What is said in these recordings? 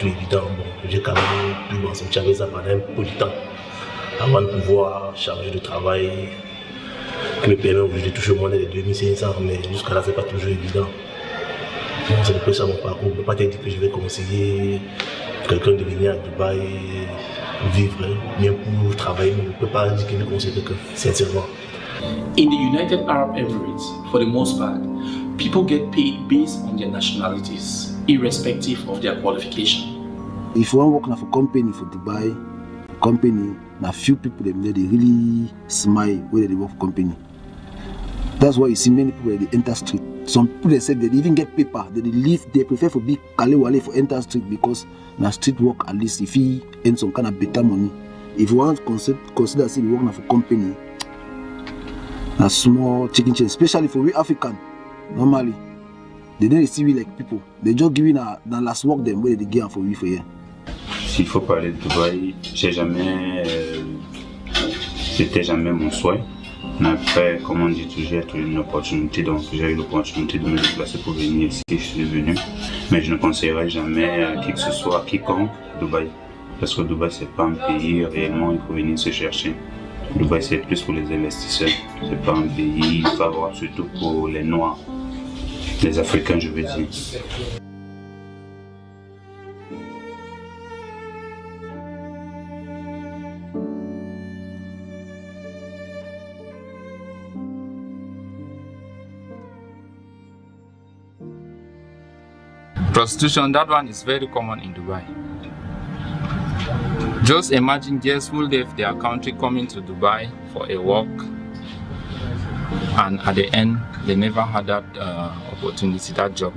tout évident. Bon, j'ai quand même pu m'en sortir avec ça pendant un peu de temps avant de pouvoir changer de travail qui me permet aujourd'hui de toucher au moins les 2500, mais jusqu'à là, c'est pas toujours évident. Bon, c'est un peu ça mon parcours. Je ne peux pas te dire que je vais conseiller quelqu'un de venir à Dubaï vivre, bien pour travailler, mais je ne peux pas dire que je vais conseiller quelqu'un, sincèrement. In the United Arab Emirates, for the most part, people get paid based on their nationalities, irrespective of their qualification. If you want to work for a company for Dubai, company, now few people they really smile when they work for company. That's why you see many people they enter street. Some people they say they even get paper. They prefer for big Kalewale for enter street because now street work at least if he earn some kind of better money. If you want to consider say you work for company, a small chicken chain, especially for we African, normally they don't receive it like people. They just give it the last work them where they give for we for here. S'il faut parler de Dubaï, c'était jamais mon souhait. Mais après, comme on dit, j'ai trouvé une opportunité, donc j'ai eu l'opportunité de me déplacer pour venir ici, je suis venu. Mais je ne conseillerais jamais à qui que ce soit, à quiconque, Dubaï. Parce que Dubaï, c'est pas un pays réellement, il faut venir se chercher. Dubaï, c'est plus pour les investisseurs, c'est pas un pays favorable surtout pour les Noirs, les Africains, je veux dire. Prostitution, that one is very common in Dubai. Just imagine girls who left their country coming to Dubai for a walk, and at the end they never had that opportunity, that job.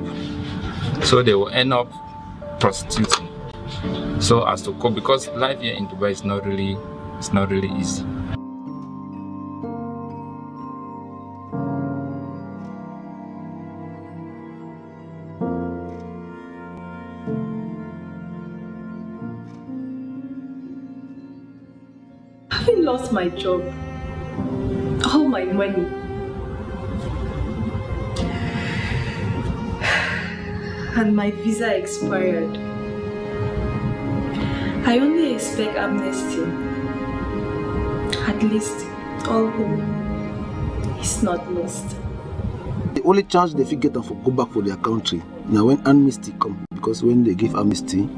So they will end up prostituting. So as to cope, because life here in Dubai is not really easy. Having lost my job, all my money, and my visa expired, I only expect amnesty. At least all hope is not lost. The only chance they get to go back for their country now when amnesty come, because when they give amnesty,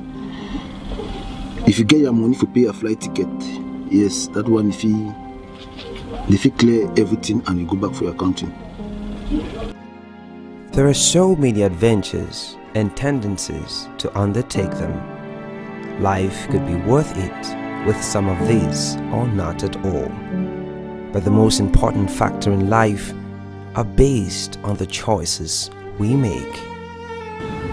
if you get your money for pay a flight ticket, yes, that one if you clear everything and you go back for your country. There are so many adventures and tendencies to undertake them. Life could be worth it with some of these or not at all. But the most important factor in life are based on the choices we make.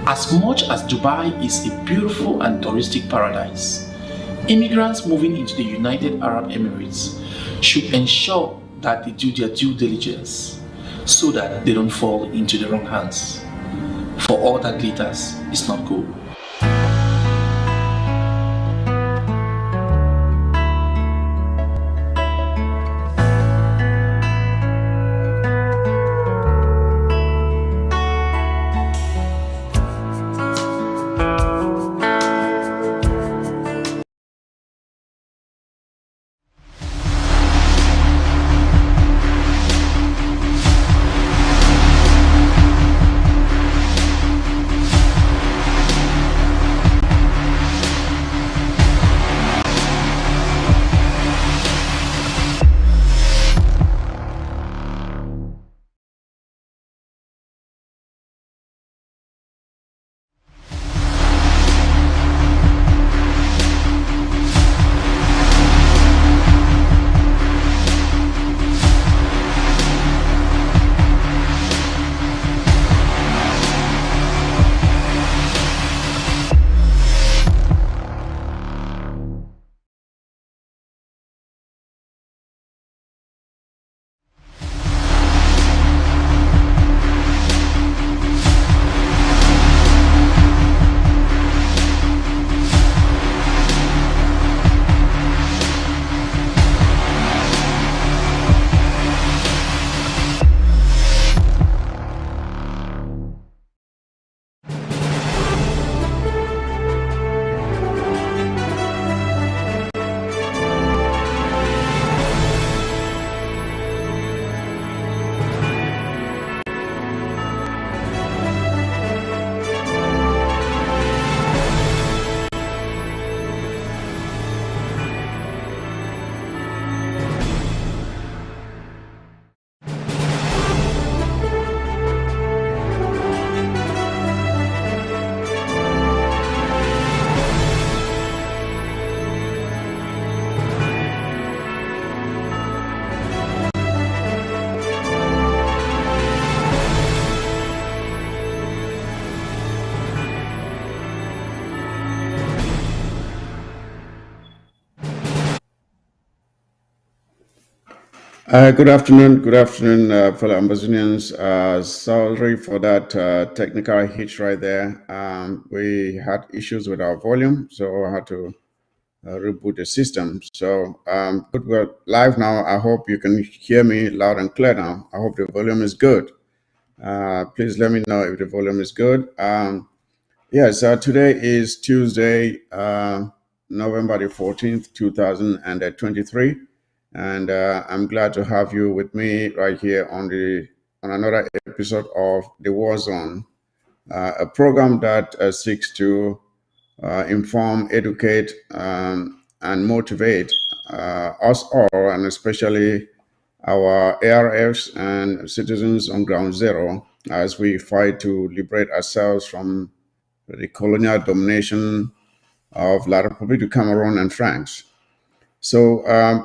As much as Dubai is a beautiful and touristic paradise, immigrants moving into the United Arab Emirates should ensure that they do their due diligence so that they don't fall into the wrong hands. For all that glitters is not gold. Good afternoon, fellow Ambazonians. Sorry for that technical hitch right there. We had issues with our volume, so I had to reboot the system. So, good, we're live now. I hope you can hear me loud and clear now. I hope the volume is good. Please let me know if the volume is good. Yes, today is Tuesday, November the 14th, 2023. And I'm glad to have you with me right here on another episode of The War Zone, a program that seeks to inform, educate, and motivate us all, and especially our ARFs and citizens on ground zero as we fight to liberate ourselves from the colonial domination of La République du Cameroun and France. So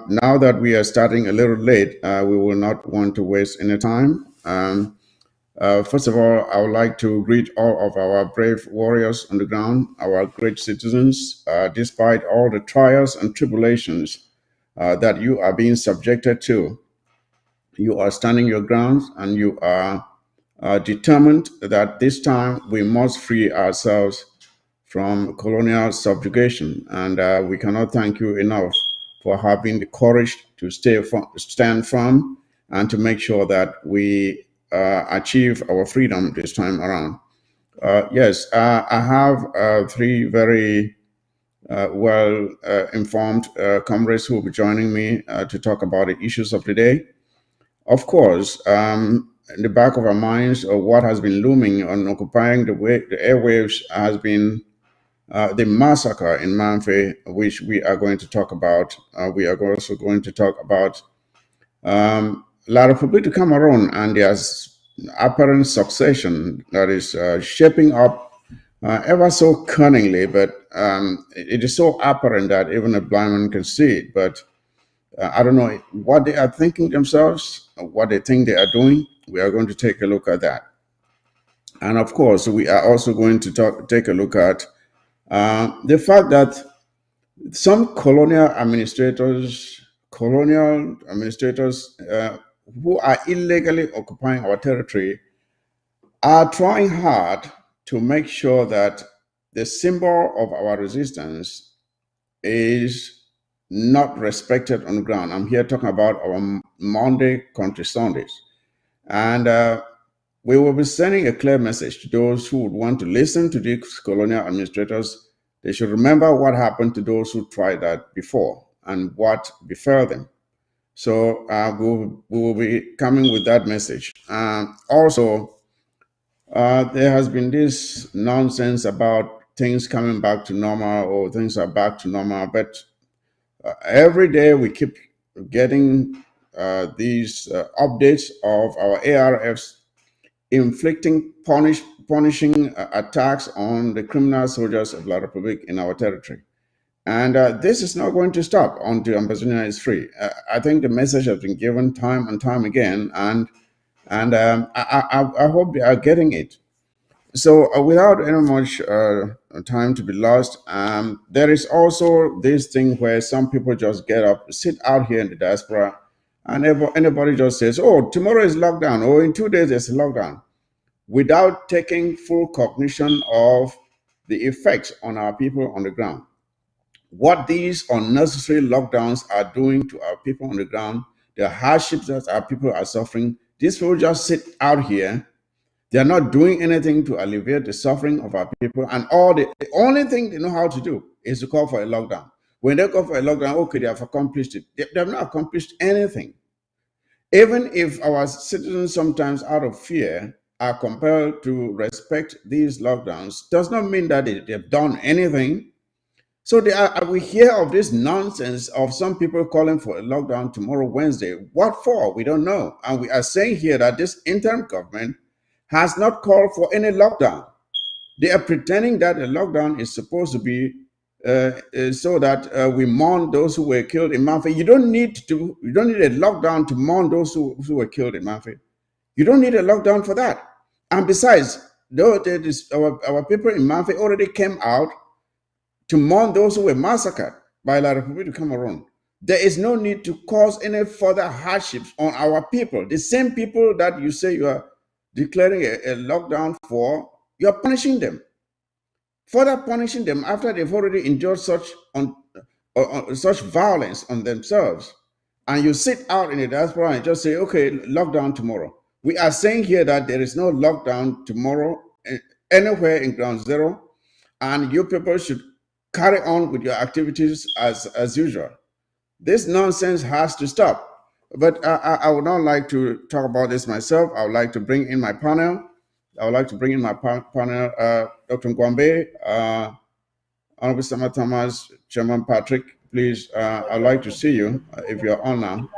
now that we are starting a little late, we will not want to waste any time. First of all, I would like to greet all of our brave warriors on the ground, our great citizens, despite all the trials and tribulations that you are being subjected to. You are standing your ground, and you are determined that this time we must free ourselves from colonial subjugation. And we cannot thank you enough for having the courage to stand firm and to make sure that we achieve our freedom this time around. Yes, I have three very well informed comrades who will be joining me to talk about the issues of the day. Of course, in the back of our minds, what has been looming on occupying the airwaves has been the massacre in Manfe, which we are going to talk about. We are also going to talk about La République du Cameroun and their apparent succession that is shaping up ever so cunningly, but it is so apparent that even a blind man can see it. But I don't know what they are thinking themselves, what they think they are doing. We are going to take a look at that. And of course, we are also going to take a look at the fact that some colonial administrators who are illegally occupying our territory are trying hard to make sure that the symbol of our resistance is not respected on the ground. I'm here talking about our Monday Country Sundays. And we will be sending a clear message to those who would want to listen to these colonial administrators. They should remember what happened to those who tried that before and what befell them. So we will be coming with that message. Also, there has been this nonsense about things coming back to normal, or things are back to normal. But every day we keep getting these updates of our ARFs inflicting punishing attacks on the criminal soldiers of La République in our territory. And this is not going to stop until Ambazonia is free. I think the message has been given time and time again, and I hope they are getting it. So without any much time to be lost, there is also this thing where some people just get up, sit out here in the diaspora, and anybody just says, oh, tomorrow is lockdown, or in 2 days there's a lockdown, without taking full cognition of the effects on our people on the ground. What these unnecessary lockdowns are doing to our people on the ground, the hardships that our people are suffering, these people just sit out here. They are not doing anything to alleviate the suffering of our people. And the only thing they know how to do is to call for a lockdown. When they call for a lockdown, okay, they have accomplished it. They have not accomplished anything. Even if our citizens sometimes out of fear are compelled to respect these lockdowns, does not mean that they've done anything. So we hear of this nonsense of some people calling for a lockdown tomorrow, Wednesday. What for? We don't know. And we are saying here that this interim government has not called for any lockdown. They are pretending that a lockdown is supposed to be so that we mourn those who were killed in Manfe. You don't need a lockdown to mourn those who were killed in Manfe. You don't need a lockdown for that. And besides, our people in Manfe already came out to mourn those who were massacred by La République du Cameroun. there is no need to cause any further hardships on our people. The same people that you say you are declaring a lockdown for, you are punishing them. Further punishing them after they've already endured such violence on themselves. And you sit out in the diaspora and just say, okay, lockdown tomorrow. We are saying here that there is no lockdown tomorrow anywhere in ground zero, and you people should carry on with your activities as usual. This nonsense has to stop. But I would not like to talk about this myself. I would like to bring in my panel. Dr. Ngwambe, Honorable Sama Thomas, Chairman Patrick, please, I'd like to see you if you're on now.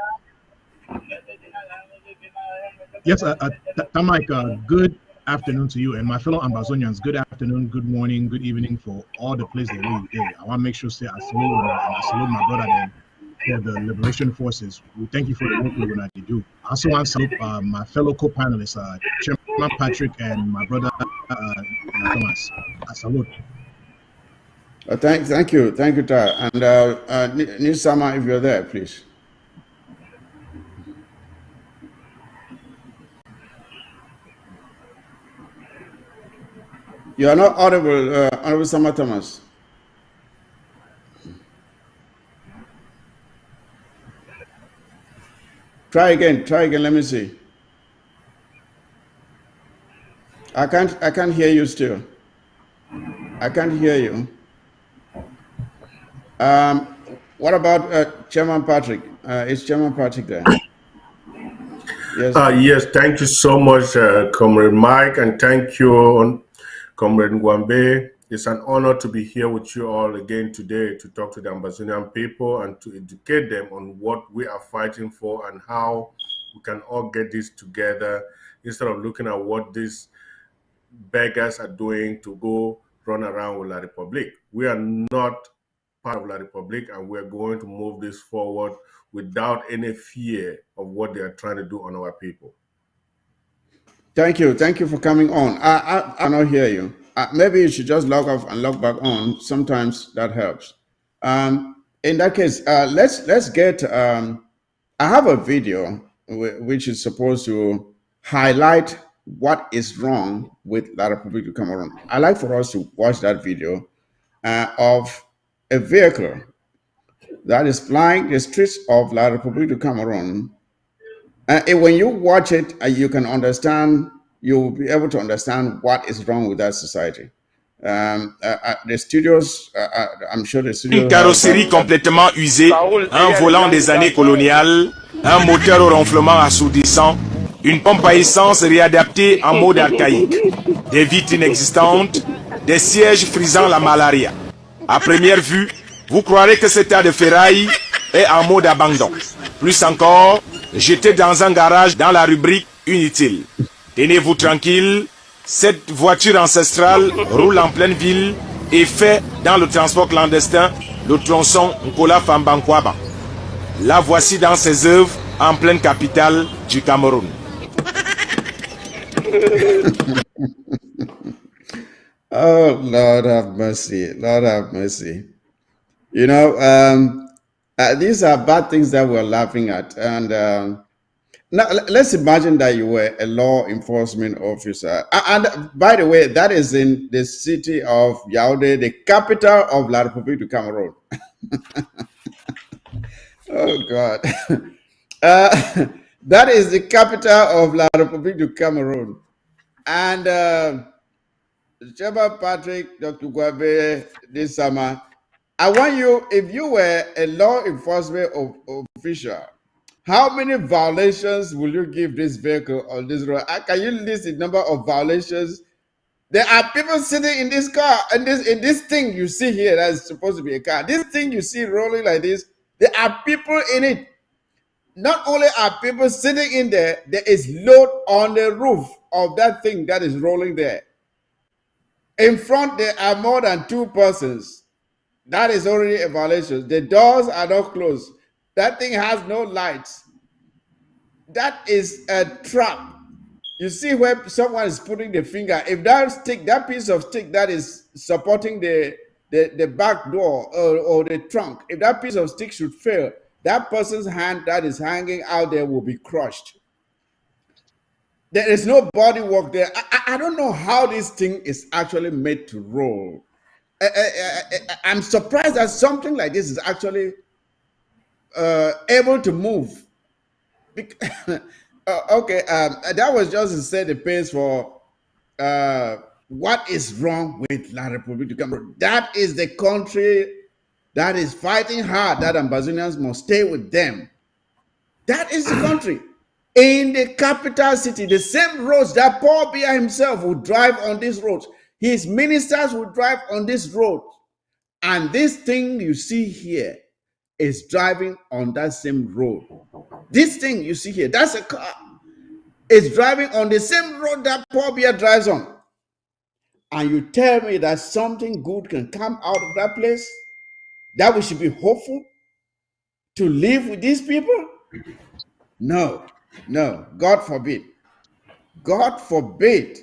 Yes, Tamik, good afternoon to you and my fellow Ambazonians. Good afternoon, good morning, good evening for all the places that we did. I want to make sure say I salute my brother there. The Liberation Forces. We thank you for the work we're going to do. I also want to salute my fellow co-panelists, Chairman Patrick and my brother Thomas. I salute. Thank you, Tar. And Nisama, if you're there, please. You are not audible, Honorable Sama Thomas. Try again, let me see. I can't hear you still. I can't hear you. What about Chairman Patrick? Is Chairman Patrick there? Yes. Yes, thank you so much, Comrade Mike, and thank you, Comrade Ngwambe. It's an honor to be here with you all again today to talk to the Ambazonian people and to educate them on what we are fighting for and how we can all get this together instead of looking at what these beggars are doing to go run around with La Republique. We are not part of La Republique, and we're going to move this forward without any fear of what they are trying to do on our people. Thank you for coming on. I cannot hear you. Maybe you should just log off and log back on. Sometimes that helps. In that case, let's get. I have a video which is supposed to highlight what is wrong with La Republique du Cameroun. I'd like for us to watch that video of a vehicle that is flying the streets of La Republique du Cameroun. And when you watch it, you can understand. You'll be able to understand what is wrong with that society. The studios, I'm sure the studios. Une carrosserie complètement usée, un volant des années coloniales, un moteur au ronflement assourdissant, une pompe à essence réadaptée en mode archaïque, des vitres inexistantes, des sièges frisant la malaria. À première vue, vous croirez que cet tas de ferraille est en mode abandon. Plus encore, jeté dans un garage dans la rubrique inutile. Tenez-vous tranquille, cette voiture ancestrale roule en pleine ville et fait dans le transport clandestin le tronçon Nkola Fambankwaba. La voici dans ses œuvres en pleine capitale du Cameroun. Oh, Lord have mercy. Lord have mercy. You know, these are bad things that we're laughing at. And now, let's imagine that you were a law enforcement officer. And by the way, that is in the city of Yaoundé, the capital of La République du Cameroun. Oh, God. That is the capital of La République du Cameroun. And Chairman Patrick, Dr. Ngwambe, this summer, I want you, if you were a law enforcement official, how many violations will you give this vehicle on this road? Can you list the number of violations? There are people sitting in this car, and in this thing you see here that is supposed to be a car. This thing you see rolling like this, there are people in it. Not only are people sitting in there, there is load on the roof of that thing that is rolling there. In front, there are more than 2 persons. That is already a violation. The doors are not closed. That thing has no lights. That is a trap. You see where someone is putting the finger. If that stick, that piece of stick that is supporting the back door or the trunk, if that piece of stick should fail, that person's hand that is hanging out there will be crushed. There is no body work there. I don't know how this thing is actually made to roll. I'm surprised that something like this is actually able to move. Okay, that was just to set the pace for what is wrong with La République du Cameroun. That is the country that is fighting hard that Ambazonians must stay with them. That is the country. In the capital city, the same roads that Paul Biya himself would drive on these roads. His ministers would drive on this road. And this thing you see here is driving on that same road. This thing you see here, that's a car. It's driving on the same road that Paul Biya drives on. And you tell me that something good can come out of that place? That we should be hopeful to live with these people? No, no, God forbid. God forbid.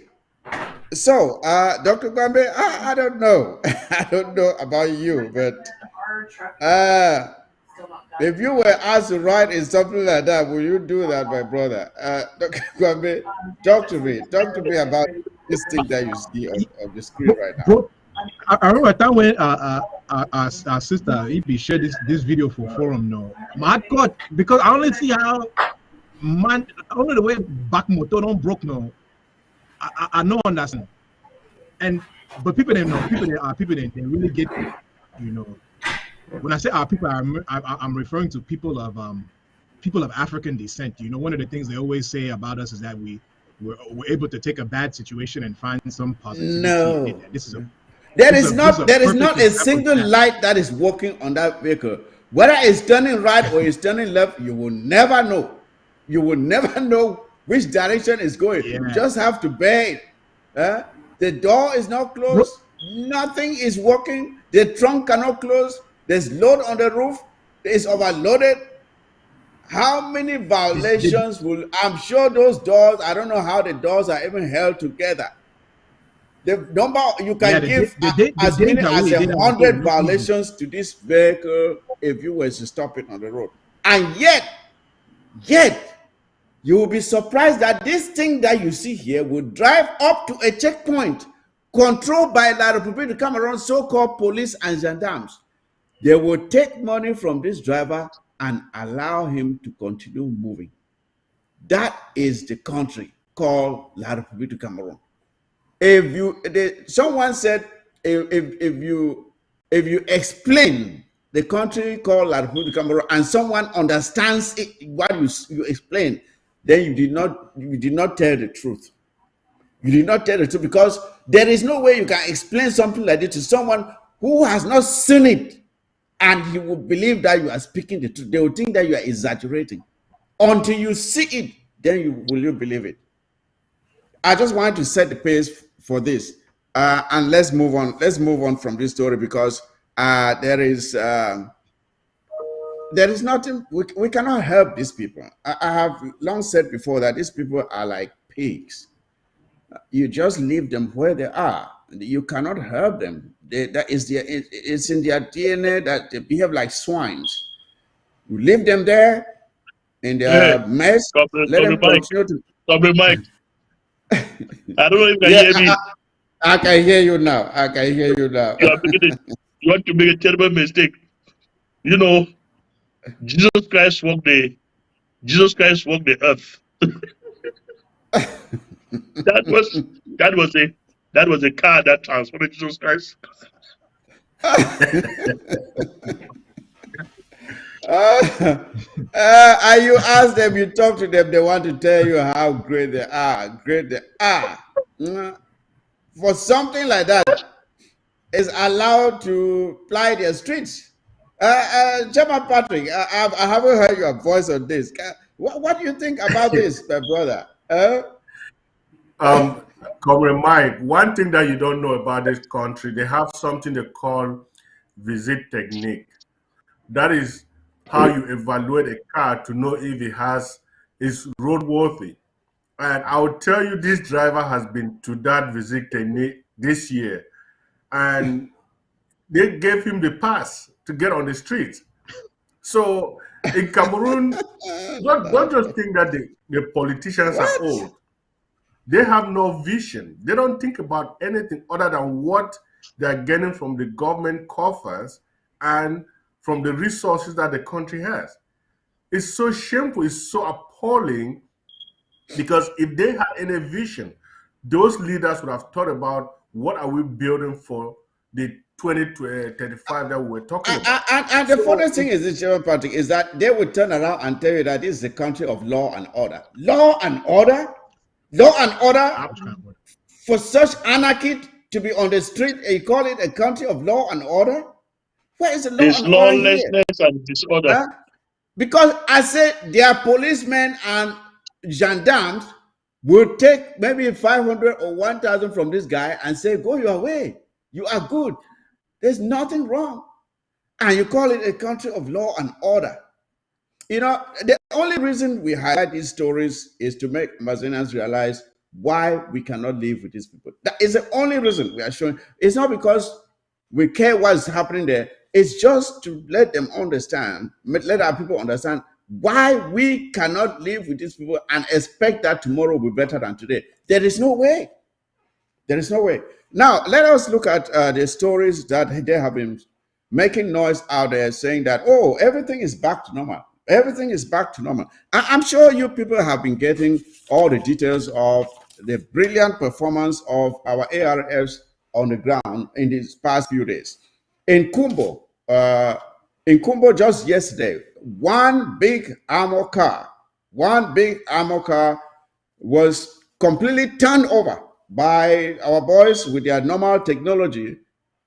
So, Dr. Gwambe, I don't know. I don't know about you, but if you were asked to write in something like that, will you do that, my brother? Dr. Gwambe, talk to me about this thing that you see on the screen right now. Bro, I remember a time when our sister Ibi shared this video for forum. No, my God, because I only see how only the way back motor don't broke. No, I know understand. But people don't know. People they really get, you know. When I say our people, I'm referring to people of African descent. You know, one of the things they always say about us is that we're able to take a bad situation and find some positivity. No, in it. There is not a single light that is working on that vehicle. Whether it's turning right or it's turning left, you will never know. You will never know which direction it's going. Yeah. You just have to bear it. The door is not closed. Nothing is working. The trunk cannot close. There's load on the roof. It's overloaded. How many violations will... I'm sure those doors, I don't know how the doors are even held together. The number, you can give as many as 100 violations to this vehicle if you were to stop it on the road. And yet, you will be surprised that this thing that you see here will drive up to a checkpoint controlled by La République du Cameroun, so-called police and gendarmes. They will take money from this driver and allow him to continue moving. That is the country called La République du Cameroun. Someone said, if you explain the country called La République du Cameroun and someone understands it, what you explain, then you did not tell the truth. You did not tell the truth, because there is no way you can explain something like this to someone who has not seen it, and he will believe that you are speaking the truth. They will think that you are exaggerating. Until you see it, then will you believe it. I just wanted to set the pace for this, and let's move on. Let's move on from this story, because there is nothing. We cannot help these people. I have long said before that these people are like pigs. You just leave them where they are. You cannot help them. It's in their DNA that they behave like swines. You leave them there in their mess. Let them continue to. Mike. I don't know if you can hear me. I can hear you now. I can hear you now. You want to make a terrible mistake. You know, Jesus Christ walked the earth. that was a car that transported Jesus Christ. And you ask them, you talk to them, they want to tell you how great they are. For something like that is allowed to ply their streets. Chairman Patrick, I haven't heard your voice on this. What do you think about this, my brother? Comrade Mike, one thing that you don't know about this country, they have something they call visit technique. That is how you evaluate a car to know if it is roadworthy. And I will tell you, this driver has been to that visit technique this year, and they gave him the pass to get on the street. So in Cameroon, don't just think that the politicians are old. They have no vision. They don't think about anything other than what they're getting from the government coffers and from the resources that the country has. It's so shameful, it's so appalling, because if they had any vision, those leaders would have thought about what are we building for the 2035 that we were talking about. And the funniest thing is, this German party, is that they would turn around and tell you that this is a country of law and order. Law and order? Law and order? For such anarchy to be on the street, you call it a country of law and order? Where is the law and order here? Lawlessness and disorder. Huh? Because I said their policemen and gendarmes will take maybe 500 or 1,000 from this guy and say, go your way. You are good. There's nothing wrong. And you call it a country of law and order. You know, the only reason we highlight these stories is to make Amazonians realize why we cannot live with these people. That is the only reason we are showing. It's not because we care what's happening there. It's just to let them understand, let our people understand why we cannot live with these people and expect that tomorrow will be better than today. There is no way. There is no way. Now, let us look at the stories that they have been making noise out there saying that, oh, everything is back to normal. Everything is back to normal. I'm sure you people have been getting all the details of the brilliant performance of our ARFs on the ground in these past few days. In Kumbo just yesterday, one big armor car was completely turned over by our boys with their normal technology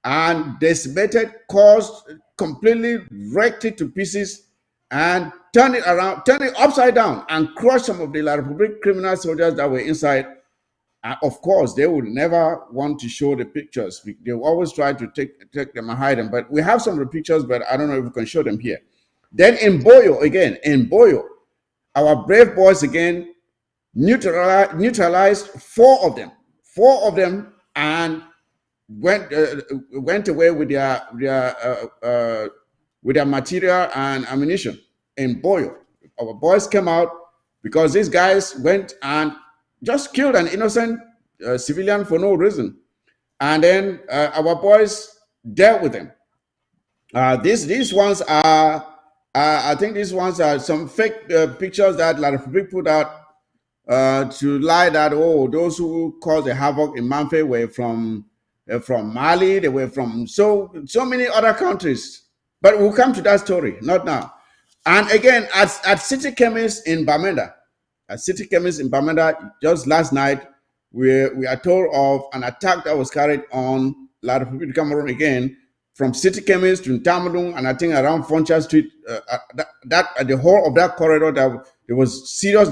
and decimated, caused, completely wrecked it to pieces and turned it around, turned it upside down and crushed some of the La Republic criminal soldiers that were inside. Of course, they would never want to show the pictures. They always try to take them and hide them. But we have some of the pictures, but I don't know if we can show them here. Then in Boyo, our brave boys again neutralized four of them, and went away with their material and ammunition. In Boyo, our boys came out because these guys went and just killed an innocent civilian for no reason. And then our boys dealt with them. These ones are, I think these ones are some fake pictures that La Republique put out to lie that, oh, those who caused the havoc in Manfe were from Mali, they were from so many other countries. But we'll come to that story, not now. And again, at City Chemist in Bamenda, just last night, we are told of an attack that was carried on La Republique of Cameroun again, from City Chemist to Tamadung, and I think around Foncha Street, at the whole of that corridor, there was serious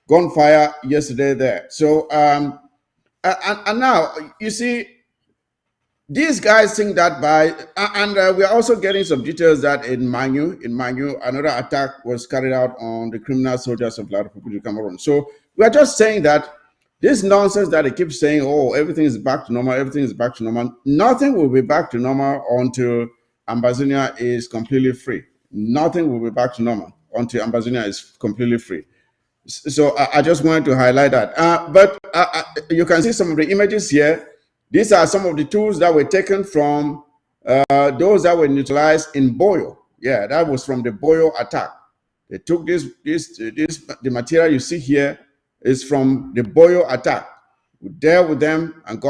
gunfire yesterday there. So, and now, you see, these guys think that by, and we are also getting some details that in Mangu, another attack was carried out on the criminal soldiers of La Republique of Cameroun. So we are just saying that this nonsense that they keep saying, oh, everything is back to normal, everything is back to normal. Nothing will be back to normal until Ambazonia is completely free. Nothing will be back to normal until Ambazonia is completely free. So I just wanted to highlight that. But you can see some of the images here. These are some of the tools that were taken from those that were neutralized in Boyo. Yeah, that was from the Boyo attack. They took the material you see here is from the Boyo attack. We dealt with them and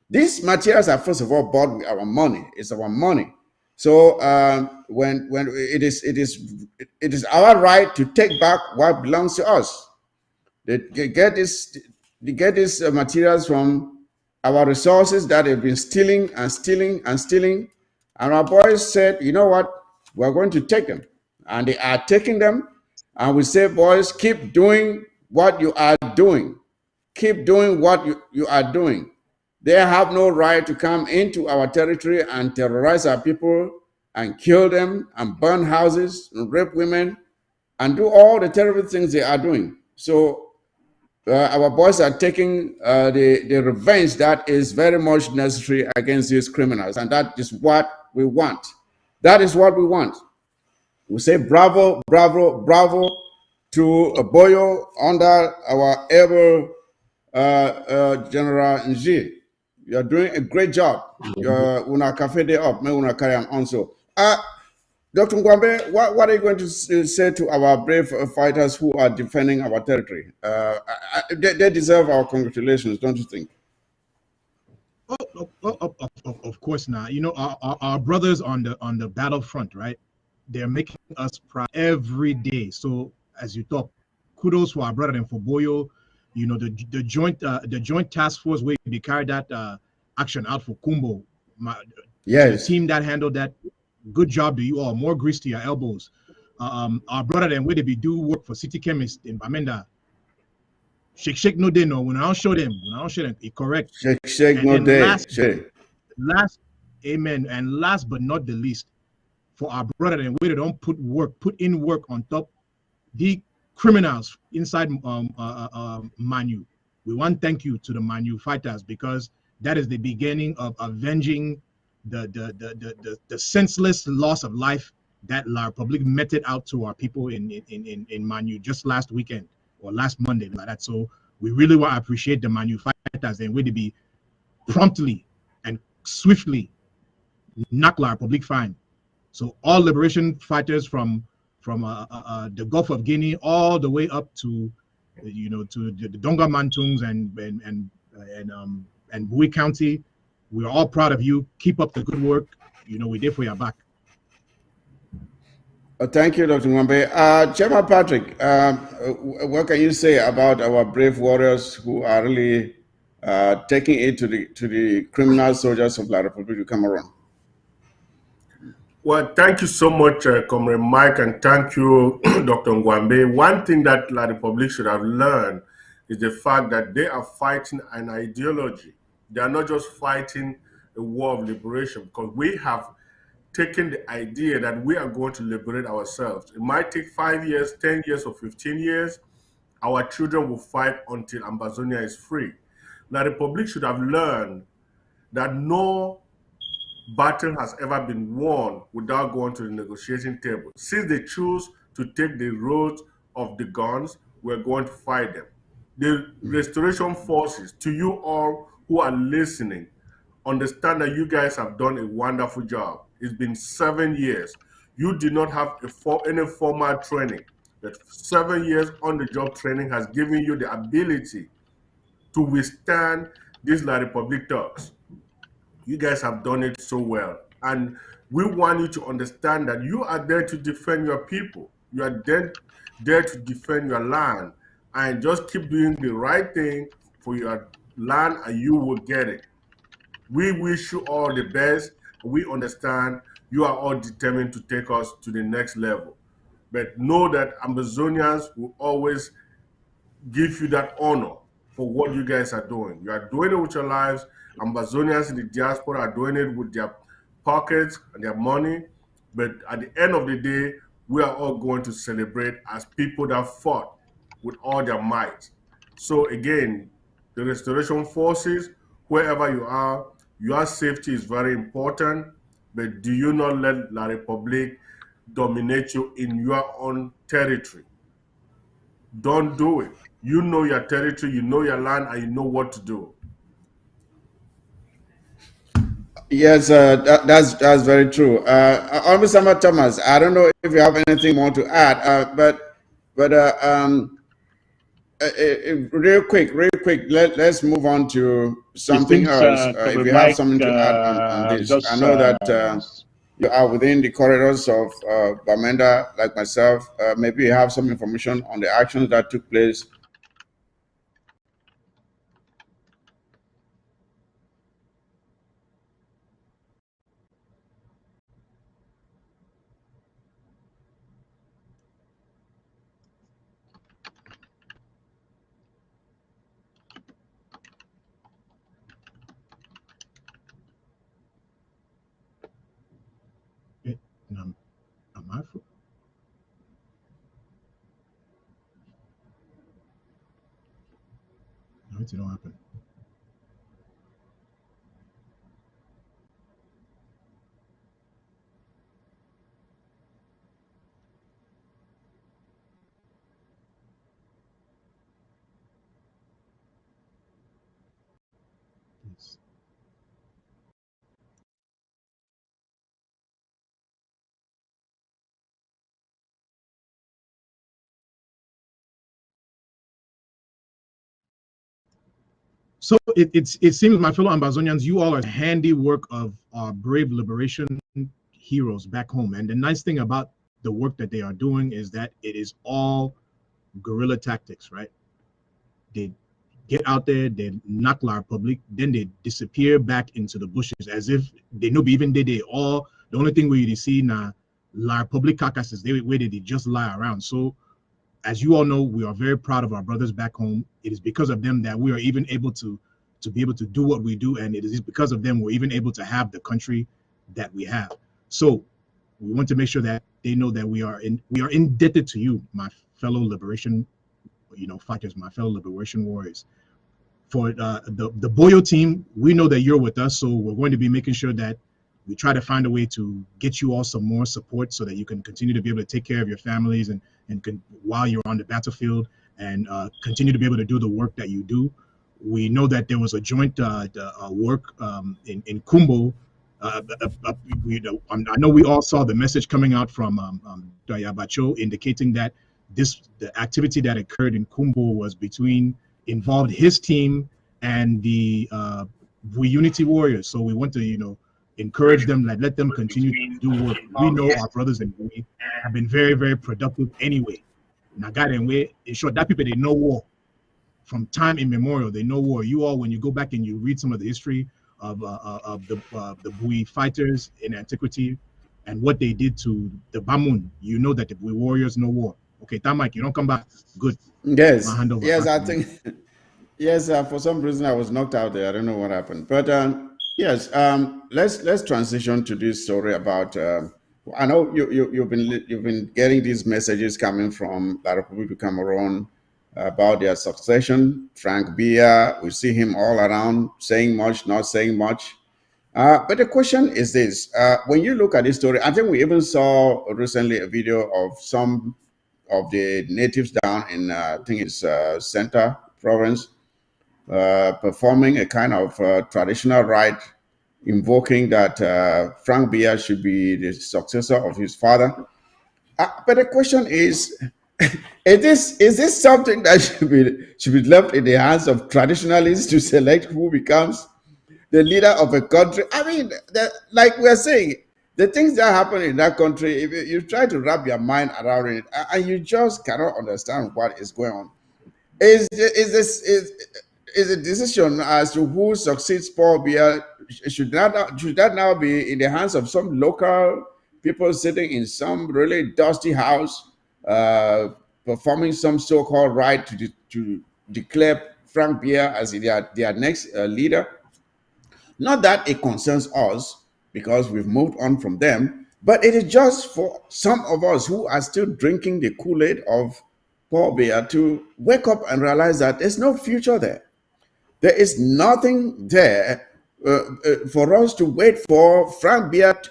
these materials are first of all bought with our money. It's our money. So when it is our right to take back what belongs to us. They get these materials from our resources that have been stealing and stealing and stealing. And our boys said, you know what, we're going to take them. And they are taking them. And we say, boys, keep doing what you are doing. Keep doing what you are doing. They have no right to come into our territory and terrorize our people and kill them and burn houses and rape women and do all the terrible things they are doing. So our boys are taking the revenge that is very much necessary against these criminals, and that is what we want. That is what we want. We say bravo, bravo, bravo to Boyo under our able General Nji. You're doing a great job. You're una cafe day up, me una carry on so. Dr. Ngwambe, what are you going to say to our brave fighters who are defending our territory? They deserve our congratulations, don't you think? Of course not. You know, our brothers on the battlefront, right? They're making us proud every day. So as you talk, kudos for our brother and for Boyo. You know, the joint task force where they carried that action out for Kumbo. Yes. The team that handled that, good job to you all. More grease to your elbows. Our brother and where they be do work for City Chemist in Bamenda. Shake no day no. When I don't show them, it correct. Shake no day. Last, amen. And last but not the least, for our brother and where they don't put in work on top the criminals inside Manu. We want thank you to the Manu fighters because that is the beginning of avenging the senseless loss of life that La Republic meted out to our people in Manu just last weekend or last Monday like that. So we really want to appreciate the Manu fighters and way to be promptly and swiftly knock La Republic fine. So all liberation fighters from the Gulf of Guinea all the way up to to the Donga Mantungs and Bowie County, we're all proud of you. Keep up the good work. You know, we're there for your back. Thank you, Dr. Mwambe. Chairman Patrick, what can you say about our brave warriors who are really taking it to the criminal soldiers of La Republic of Cameroun? Well, thank you so much, Comrade Mike, and thank you, Dr. Ngwambe. One thing that La Republic should have learned is the fact that they are fighting an ideology. They are not just fighting a war of liberation, because we have taken the idea that we are going to liberate ourselves. It might take 5 years, 10 years, or 15 years. Our children will fight until Ambazonia is free. La Republic should have learned that no battle has ever been won without going to the negotiating table. Since they choose to take the road of the guns, we're going to fight them. The restoration forces, to you all who are listening, understand that you guys have done a wonderful job. It's been 7 years. You did not have any formal training, but 7 years on-the-job training has given you the ability to withstand these La Republic thugs. You guys have done it so well. And we want you to understand that you are there to defend your people. You are there to defend your land. And just keep doing the right thing for your land and you will get it. We wish you all the best. We understand you are all determined to take us to the next level. But know that Amazonians will always give you that honor for what you guys are doing. You are doing it with your lives. Amazonians in the diaspora are doing it with their pockets and their money. But at the end of the day, we are all going to celebrate as people that fought with all their might. So again, the restoration forces, wherever you are, your safety is very important. But do you not let La Republic dominate you in your own territory. Don't do it. You know your territory, you know your land, and you know what to do. Yes, that's very true. Honorable Sama Thomas, I don't know if you have anything more to add, but real quick, let's move on to something else. If you have something to add on this, I know that you are within the corridors of Bamenda, like myself. Maybe you have some information on the actions that took place. Am I for? No, it don't happen. States. So it seems, my fellow Ambazonians, you all are handiwork of our brave liberation heroes back home. And the nice thing about the work that they are doing is that it is all guerrilla tactics, right? They get out there, they knock La Republic, then they disappear back into the bushes as if they know even they all, the only thing where you see now La Republic carcasses, where they just lie around. So as you all know, we are very proud of our brothers back home. It is because of them that we are even able to be able to do what we do, and it is because of them we're even able to have the country that we have. So we want to make sure that they know that we are indebted to you, my fellow liberation, fighters, my fellow liberation warriors. For the Boyo team, we know that you're with us, so we're going to be making sure that we try to find a way to get you all some more support so that you can continue to be able to take care of your families and while you're on the battlefield, and continue to be able to do the work that you do. We know that there was a joint work in Kumbo. I know we all saw the message coming out from Dayabacho indicating that the activity that occurred in Kumbo was involved his team and the Unity Warriors. So we want to encourage them, let them continue to do work. We know our brothers and we have been very, very productive anyway. In short, that people, they know war. From time immemorial, they know war. You all, when you go back and you read some of the history of the Bui fighters in antiquity and what they did to the Bamun, you know that the Bui warriors know war. Okay, Tamak, you don't come back. Good. Yes. Yes, I think. Yes, for some reason I was knocked out there. I don't know what happened, but yes. Let's transition to this story about. I know you've been getting these messages coming from La Republic of Cameroun about their succession. Frank Biya, we see him all around saying much, not saying much. But the question is this: when you look at this story, I think we even saw recently a video of some of the natives down in I think it's Center Province performing a kind of traditional rite, invoking that Frank Biya should be the successor of his father. But the question is this something that should be left in the hands of traditionalists to select who becomes the leader of a country? I mean, like we're saying, the things that happen in that country, if you try to wrap your mind around it, and you just cannot understand what is going on. Is a decision as to who succeeds Paul Biya, should that now be in the hands of some local people sitting in some really dusty house, performing some so-called rite to declare Frank Biya as their next leader? Not that it concerns us, because we've moved on from them, but it is just for some of us who are still drinking the Kool-Aid of Paul Biya to wake up and realize that there's no future there. There is nothing there for us to wait for Frank Biya.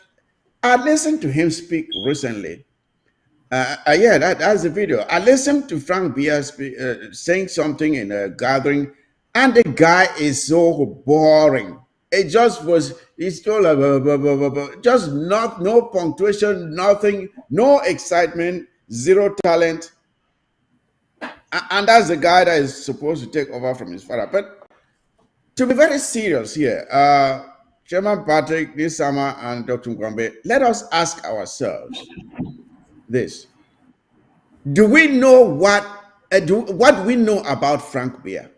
I listened to him speak recently. Yeah, that's the video. I listened to Frank Biya saying something in a gathering, and the guy is so boring. It just was, it's still just no punctuation, nothing, no excitement, zero talent. And that's the guy that is supposed to take over from his father. But to be very serious here, Chairman Patrick, this summer, and Dr. Ngwambe, let us ask ourselves this. Do we know what we know about Frank Biya?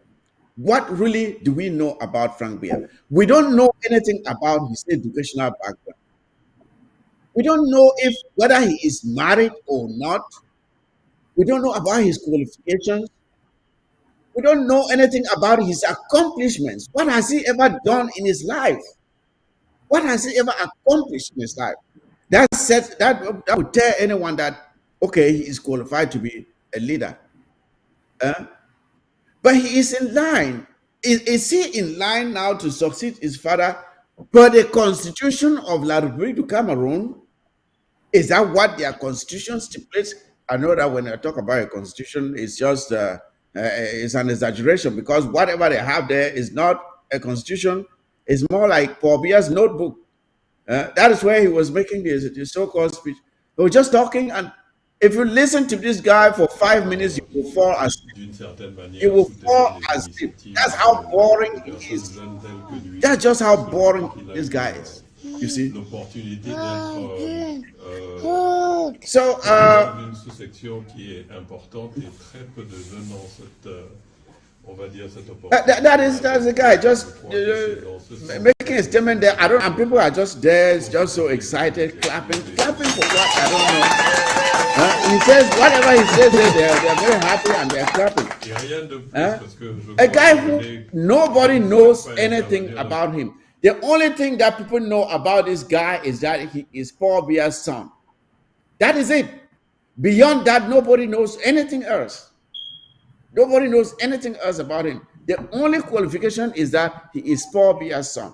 What really do we know about Frank Biya? We don't know anything about his educational background. We don't know whether he is married or not. We don't know about his qualifications. We don't know anything about his accomplishments. What has he ever done in his life? What has he ever accomplished in his life? That would tell anyone that, okay, he is qualified to be a leader. But he is in line. Is he in line now to succeed his father? But the constitution of La République du Cameroun, is that what their constitution stipulates? I know that when I talk about a constitution, it's just it's an exaggeration, because whatever they have there is not a constitution, It's more like Paul Biya's notebook. That is where he was making the so-called speech. He was just talking, and if you listen to this guy for 5 minutes, you will fall asleep. You will fall asleep. That's how boring he is. That's just how boring this guy is. You see? So, une sous-section qui est importante et très peu de jeunes dans cette, on va dire, cette opportunité. That's the guy just making a statement there. And people are just there, just so excited, clapping for what? I don't know. He says whatever he says, they're very happy and they're clapping. A guy who nobody knows anything about him. The only thing that people know about this guy is that he is Paul Biya's son. That is it. Beyond that, nobody knows anything else. Nobody knows anything else about him. The only qualification is that he is Paul Biya's son.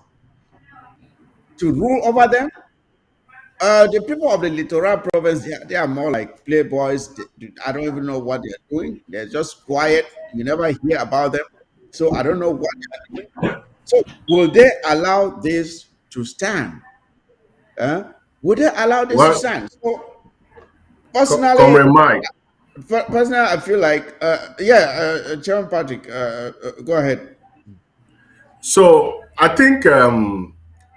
To rule over them, the people of the Littoral province, they are more like playboys. I don't even know what they're doing. They're just quiet. You never hear about them. So I don't know what they're doing. So will they allow this to stand? Would they allow this to stand? So personally, I feel like, Chairman Patrick, go ahead. So I think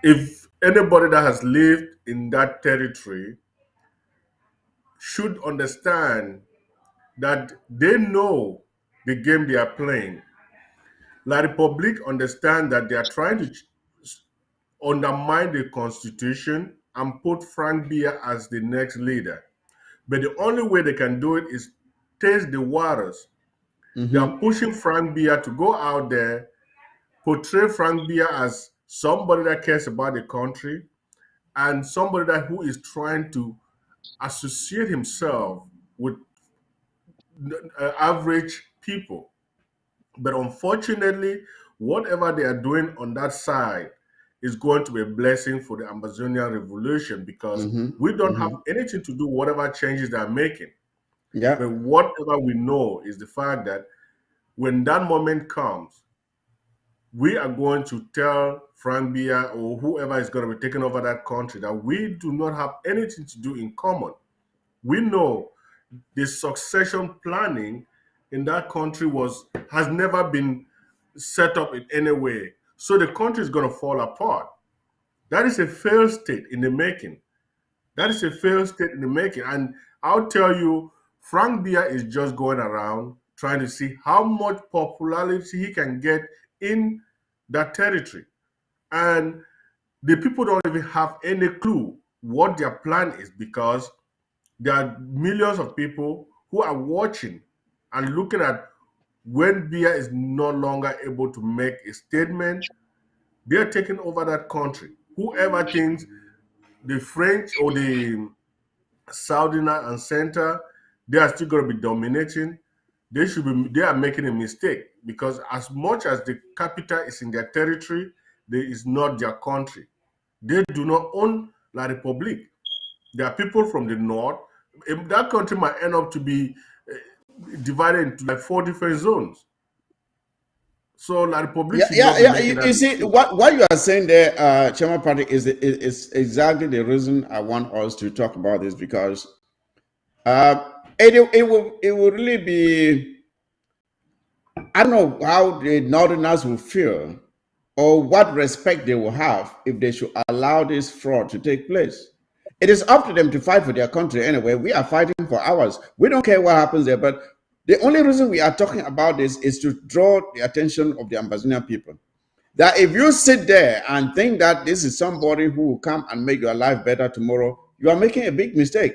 if anybody that has lived in that territory should understand that they know the game they are playing. La Republic understand that they are trying to undermine the constitution and put Frank Biya as the next leader. But the only way they can do it is taste the waters. They are pushing Frank Biya to go out there, portray Frank Biya as somebody that cares about the country and somebody who is trying to associate himself with average people. But unfortunately, whatever they are doing on that side is going to be a blessing for the Ambazonian revolution because we don't have anything to do with whatever changes they are making. Yeah. But whatever we know is the fact that when that moment comes, we are going to tell Frank Biya or whoever is going to be taking over that country that we do not have anything to do in common. We know the succession planning in that country has never been set up in any way. So the country is going to fall apart. That is a failed state in the making. That is a failed state in the making. And I'll tell you, Frank Biya is just going around trying to see how much popularity he can get in that territory. And the people don't even have any clue what their plan is because there are millions of people who are watching and looking at when Biya is no longer able to make a statement, they're taking over that country. Whoever thinks the French or the Southern and Center, they are still going to be dominating, they are making a mistake because as much as the capital is in their territory, there is not their country. They do not own La Republique. There are people from the north. That country might end up to be divided into like 4 different zones. So La Republique. You see, what you are saying there, Chairman Party, is exactly the reason I want us to talk about this because it will really be. I don't know how the Northerners will feel or what respect they will have if they should allow this fraud to take place. It is up to them to fight for their country anyway. We are fighting for ours. We don't care what happens there, but the only reason we are talking about this is to draw the attention of the Ambazonian people. That if you sit there and think that this is somebody who will come and make your life better tomorrow, you are making a big mistake.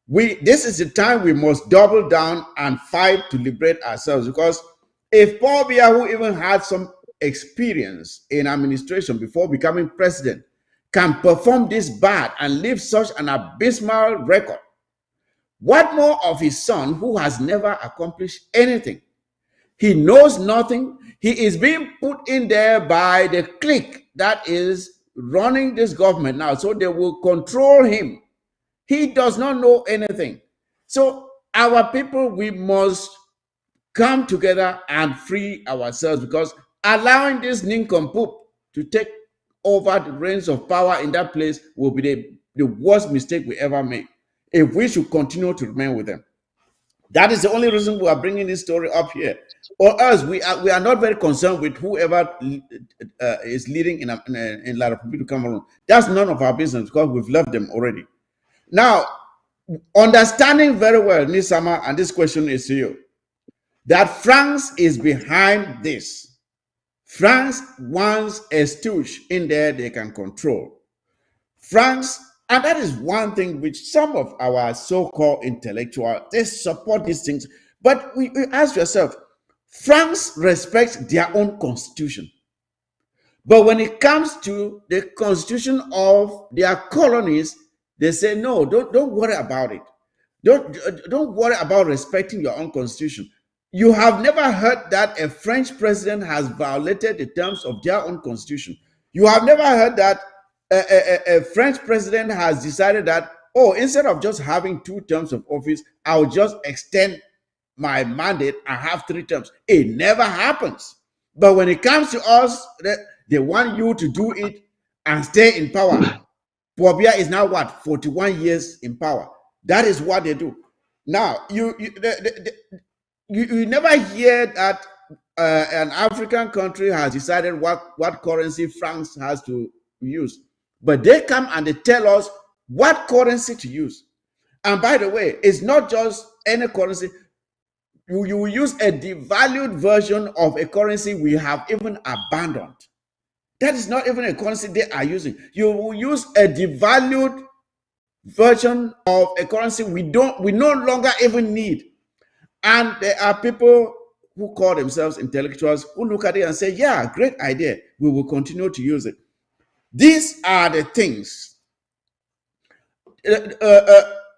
This is the time we must double down and fight to liberate ourselves because if Paul Biya, who even had some experience in administration before becoming president, can perform this bad and leave such an abysmal record, what more of his son who has never accomplished anything? He knows nothing. He is being put in there by the clique that is running this government now, so they will control him. He does not know anything. So our people, we must come together and free ourselves because allowing this nincompoop to take over the reins of power in that place will be the worst mistake we ever make if we should continue to remain with them. That is the only reason we are bringing this story up here. Or else we are not very concerned with whoever is leading in La République du Cameroun. That's none of our business because we've left them already. Now, understanding very well, Nisama, and this question is to you, that France is behind this. France wants a stooge in there they can control. France, and that is one thing which some of our so-called intellectuals, they support these things. But we ask yourself, France respects their own constitution. But when it comes to the constitution of their colonies, they say, no, don't worry about it. Don't worry about respecting your own constitution. You have never heard that a French president has violated the terms of their own constitution. You have never heard that a French president has decided that, oh, instead of just having 2 terms of office, I'll just extend my mandate and have 3 terms. It never happens. But when it comes to us, they want you to do it and stay in power. Paul Biya is now what, 41 years in power. That is what they do. Now, you never hear that an African country has decided what currency France has to use. But they come and they tell us what currency to use. And by the way, it's not just any currency. You will use a devalued version of a currency we have even abandoned. That is not even a currency they are using. You will use a devalued version of a currency we no longer even need. And there are people who call themselves intellectuals who look at it and say, yeah, great idea. We will continue to use it. These are the things.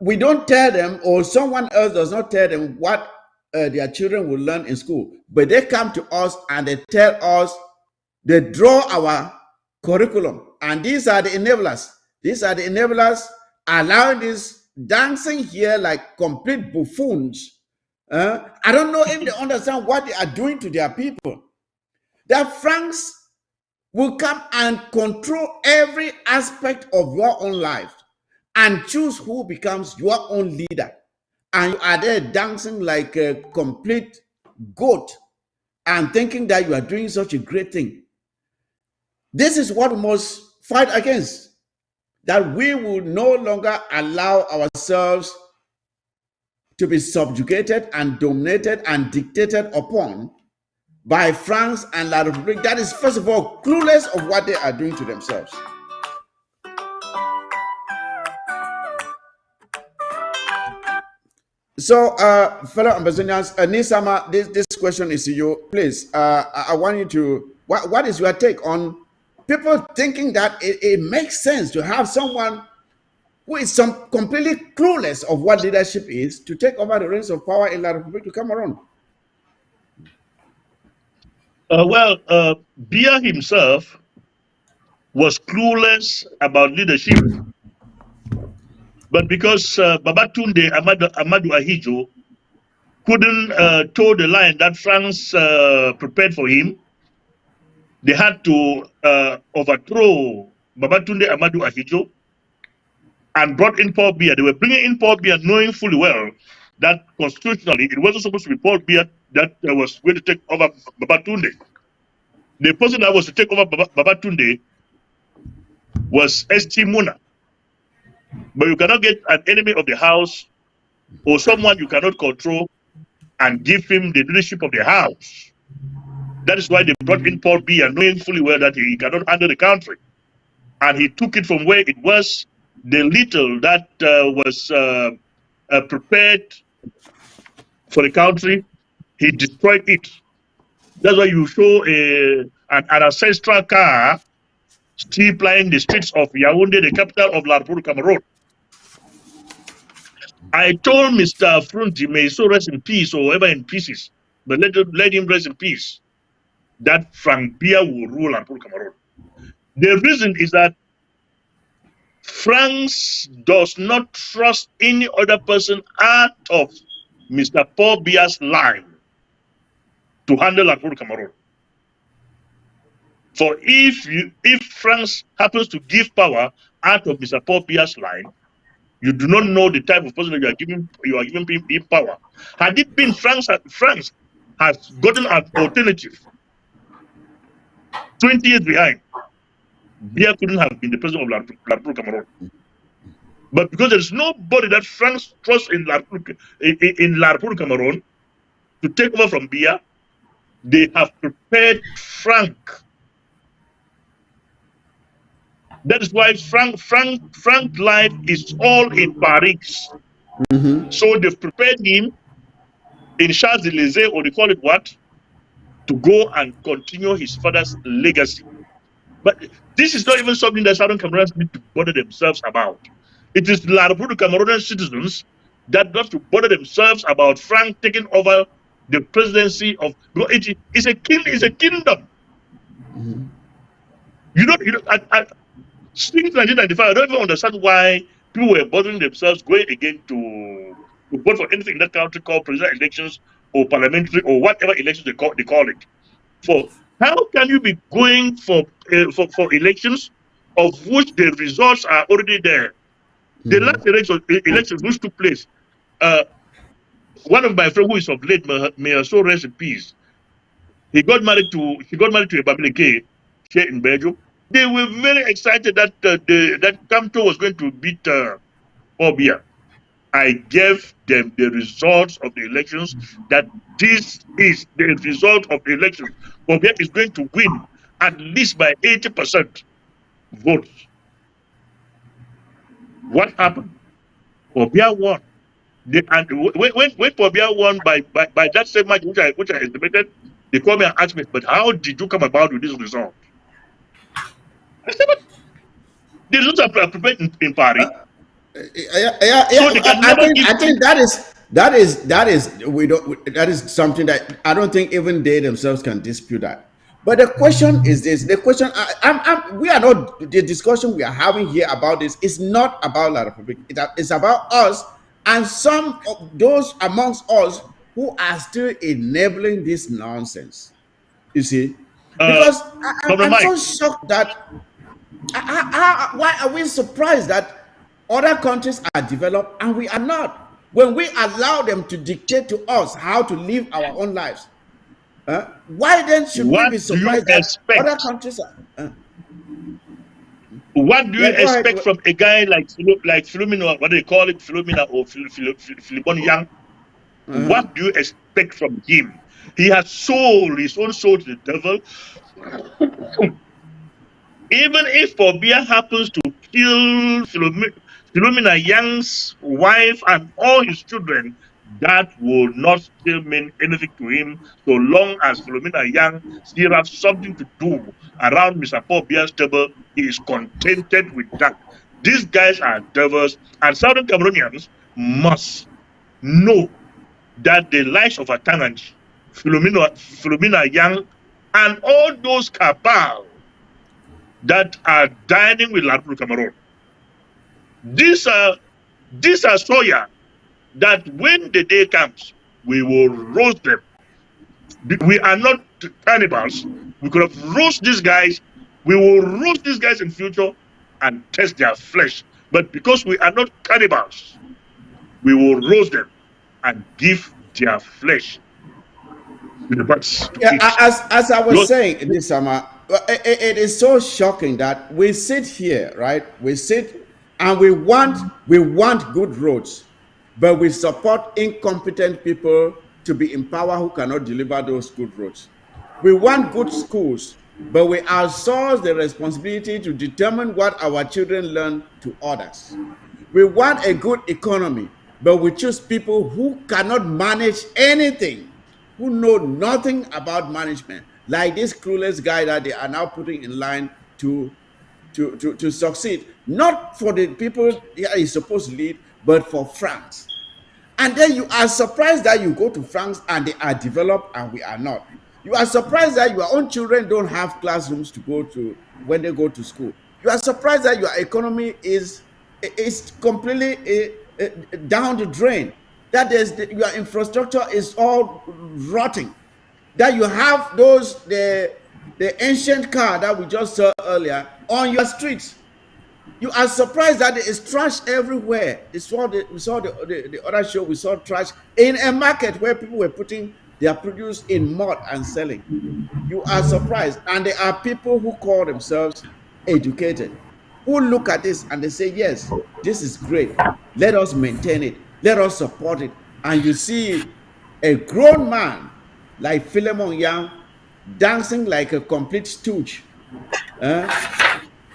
We don't tell them, or someone else does not tell them what their children will learn in school. But they come to us and they tell us, they draw our curriculum. And these are the enablers. These are the enablers allowing this dancing here like complete buffoons. I don't know if they understand what they are doing to their people. That France will come and control every aspect of your own life and choose who becomes your own leader. And you are there dancing like a complete goat and thinking that you are doing such a great thing. This is what we must fight against. That we will no longer allow ourselves to be subjugated and dominated and dictated upon by France and La République. That is, first of all, clueless of what they are doing to themselves. So, fellow Ambazonians, Nisama, this question is to you. Please, I want you to, what is your take on people thinking that it makes sense to have someone who is completely clueless of what leadership is to take over the reins of power in La République du Cameroun? Biya himself was clueless about leadership. But because Babatunde Amadou Ahidjo couldn't toe the line that France prepared for him, they had to overthrow Babatunde Amadou Ahidjo and brought in Paul Biya. They were bringing in Paul Biya knowing fully well that constitutionally it wasn't supposed to be Paul Biya that was going to take over Babatunde. The person that was to take over Babatunde was S.T. Muna. But you cannot get an enemy of the house or someone you cannot control and give him the leadership of the house. That is why they brought in Paul Biya, knowing fully well that he cannot handle the country. And he took it from where it was, the little that was prepared for the country, he destroyed it. That's why you show an ancestral car still plying the streets of Yaoundé, the capital of La République du Cameroun. I told Mr. Frunti, may so rest in peace or ever in pieces, but let him rest in peace, that Frank Biya will rule La République du Cameroun. The reason is that France does not trust any other person out of Mr. Paul Biya's line to handle La République du Cameroun. For if France happens to give power out of Mr. Paul Biya's line, you do not know the type of person that you are giving him power. Had it been France has gotten an alternative 20 years behind, Biya couldn't have been the president of La Republic Cameroon. But because there's nobody that France trusts in La Republic Cameroon to take over from Biya, they have prepared Frank. That is why Frank life is all in Paris. So they've prepared him in Champs-Élysées, or they call it what? To go and continue his father's legacy. But this is not even something that Southern Cameroonians need to bother themselves about. It is La Republic Cameroonian citizens that have to bother themselves about Frank taking over the presidency of. It's a kingdom. You don't. Since 1995, I don't even understand why people were bothering themselves going again to vote for anything in that country called presidential elections or parliamentary or whatever elections they call it. For how can you be going for elections of which the results are already there? The last elections which took place, one of my friends who is of late, may her soul rest in peace, he got married to a Bamileke here in Belgium. They were very excited that that Camto was going to beat Obia. I gave them the results of the elections, that this is the result of the elections. Obia is going to win at least by 80% votes. What happened? Obia won. And when Obia won by that same margin, which I estimated, they called me and asked me, but how did you come about with this result? I said, but the results are prepared in Paris. I think that is something that I don't think even they themselves can dispute that. But the question is this: the question we are not, the discussion we are having here about this is not about La Republic. It's about us and some of those amongst us who are still enabling this nonsense. You see, because I'm so shocked that. Why are we surprised that other countries are developed and we are not? When we allow them to dictate to us how to live our own lives, why then should we be surprised that other countries are? What do you expect from a guy like Philomena? What do they call it, Philomena or Philibon Young? What do you expect from him? He has sold his own soul to the devil. Even if Obia happens to kill Philomena Young's wife and all his children, that will not still mean anything to him, so long as Philomena Young still has something to do around Mr. Paul Biya's table. He is contented with that. These guys are devils, and Southern Cameroonians must know that the likes of Atananji, Philomena Young, and all those cabal that are dining with La Republic Cameroon, these are soya that when the day comes, we will roast them. We are not cannibals. We could have roast these guys. We will roast these guys in future and test their flesh. But because we are not cannibals, we will roast them and give their flesh to the birds. As I was saying this summer, it is so shocking that we sit here, right? We sit and we want good roads, but we support incompetent people to be in power who cannot deliver those good roads. We want good schools, but we outsource the responsibility to determine what our children learn to others. We want a good economy, but we choose people who cannot manage anything, who know nothing about management, like this clueless guy that they are now putting in line to succeed, not for the people he's supposed to lead, but for France. And then you are surprised that you go to France and they are developed and we are not. You are surprised that your own children don't have classrooms to go to when they go to school. You are surprised that your economy is completely down the drain. That your infrastructure is all rotting. That you have the the ancient car that we just saw earlier on your streets. You are surprised that there is trash everywhere. We saw the other show, we saw trash in a market where people were putting their produce in mud and selling. You are surprised. And there are people who call themselves educated, who look at this and they say, yes, this is great. Let us maintain it. Let us support it. And you see a grown man like Philemon Young dancing like a complete stooge.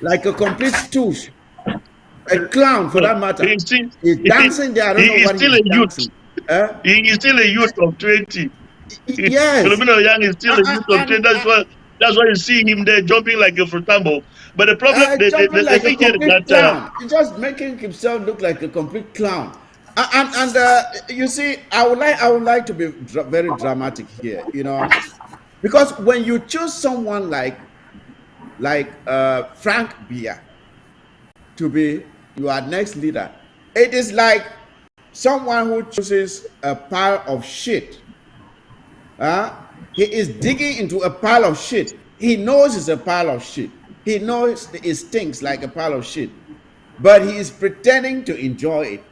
Like a complete stooge. A clown, for that matter. He's dancing there. I don't know what he's dancing. He is still a youth of 20. Yes. Philomena Young is still a youth of 20. That's why you see him there jumping like a frutambo. But the problem, the thing here is that he's just making himself look like a complete clown. And you see, I would like to be very dramatic here, you know, because when you choose someone like Frank Biya to be your next leader, it is like someone who chooses a pile of shit. He is digging into a pile of shit. He knows it's a pile of shit. He knows it stinks like a pile of shit, but he is pretending to enjoy it.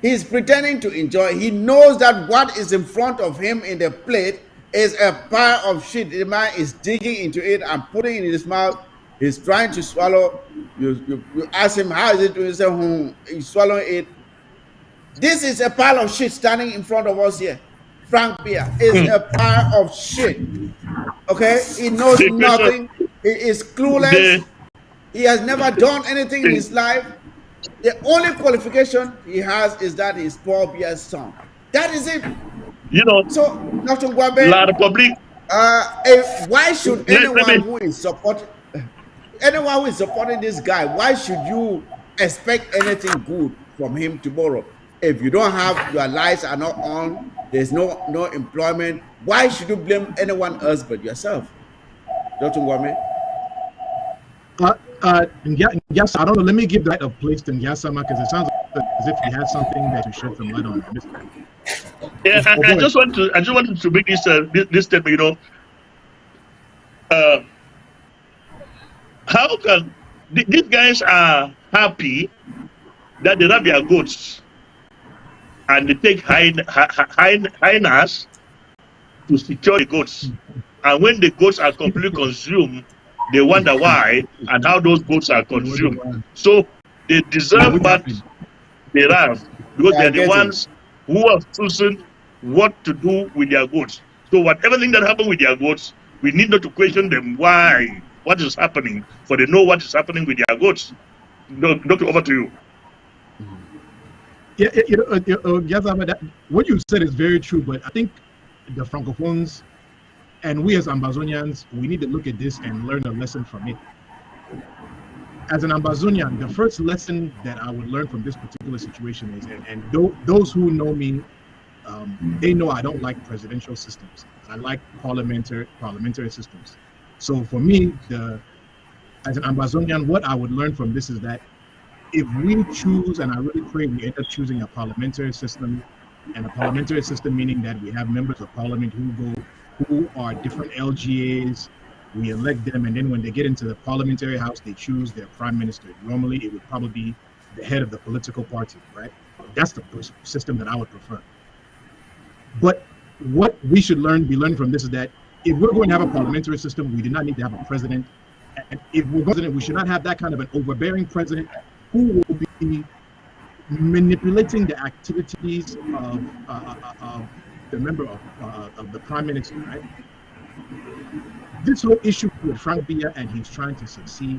He is pretending to enjoy it. He knows that what is in front of him in the plate is a pile of shit. The man is digging into it and putting it in his mouth. He's trying to swallow. You ask him, how is it doing? He says, he's swallowing it. This is a pile of shit standing in front of us here. Frank Biya is a pile of shit. Okay? He knows nothing. He is clueless. He has never done anything in his life. The only qualification he has is that he's Paul Biya's son. That is it. You know, so Dr. Ngwambe, why should anyone who is supporting this guy, why should you expect anything good from him tomorrow? If you don't have, your lights are not on, there's no employment, why should you blame anyone else but yourself? Dr. Ngwambe? Yes, I don't know. Let me give that a place to Nyasama, because it sounds as if he has something that to shed some light on. Yeah, I just wanted to make this statement. You know, how can these guys are happy that they have their goats and they take hyenas to secure the goats, and when the goats are completely consumed, they wonder why and how those goats are consumed. So they deserve what they have, because they are the ones who have chosen what to do with their goats. So everything that happened with their goats, we need not to question them why, what is happening, for they know what is happening with their goats. Doctor, over to you. Yeah, yes, what you said is very true, but I think the Francophones and we as Ambazonians, we need to look at this and learn a lesson from it. As an Ambazonian, the first lesson that I would learn from this particular situation is, and those who know me, they know I don't like presidential systems. I like parliamentary systems. So for me, as an Ambazonian, what I would learn from this is that if we choose, and I really pray we end up choosing a parliamentary system, and a parliamentary system meaning that we have members of parliament who are different LGAs, we elect them, and then when they get into the parliamentary house, they choose their prime minister. Normally, it would probably be the head of the political party, right? That's the system that I would prefer. But what we should be learning from this is that if we're going to have a parliamentary system, we do not need to have a president. And if we're president, we should not have that kind of an overbearing president who will be manipulating the activities of the member of the prime minister, right? This whole issue with Frank Biya and he's trying to succeed,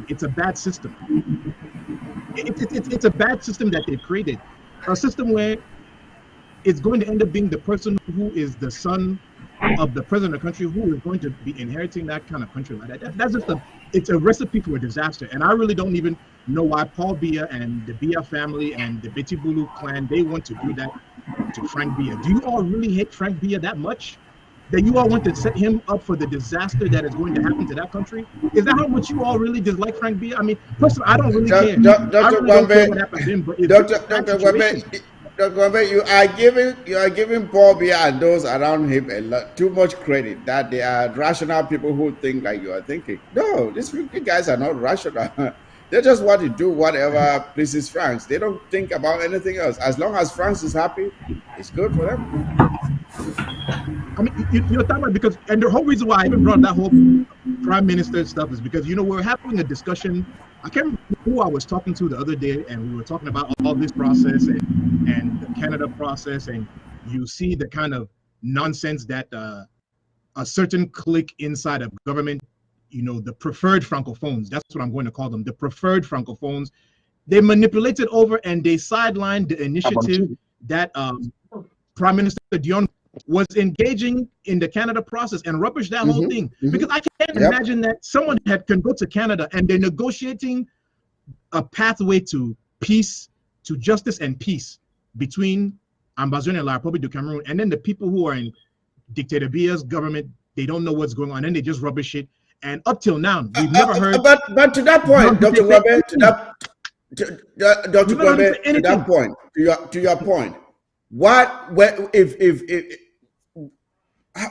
it's a bad system. It's a bad system that they've created. A system where it's going to end up being the person who is the son of the president of the country who is going to be inheriting that kind of country like that. That's just it's a recipe for a disaster. And I really don't even know why Paul Biya and the Biya family and the Betibulu clan, they want to do that to Frank Biya. Do you all really hate Frank Biya that much? That you all want to set him up for the disaster that is going to happen to that country? Is that how much you all really dislike Frank Biya? I mean, personally, I don't really care. Dr. Ngwambe, Dr. Gombe, you are giving Paul Biya and those around him a lot too much credit that they are rational people who think like you are thinking. No, these guys are not rational. They just want to do whatever pleases France. They don't think about anything else. As long as France is happy, it's good for them. I mean, you know, because, and the whole reason why I even brought that whole prime minister stuff is because, you know, we're having a discussion. I can't remember who I was talking to the other day, and we were talking about all this process and the Canada process, and you see the kind of nonsense that a certain clique inside of government, you know, the preferred francophones, that's what I'm going to call them, the preferred francophones, they manipulated over and they sidelined the initiative that Prime Minister Dion was engaging in the Canada process and rubbished that whole thing. Because I can't imagine that someone can go to Canada and they're negotiating a pathway to peace, to justice and peace between Ambazonia and La Republique du Cameroun, and then the people who are in Dictator Biya's government, they don't know what's going on, and they just rubbish it. And up till now, we've never heard. But to that point, Dr. Wabe, Dr. Wabe, to that point, to your point,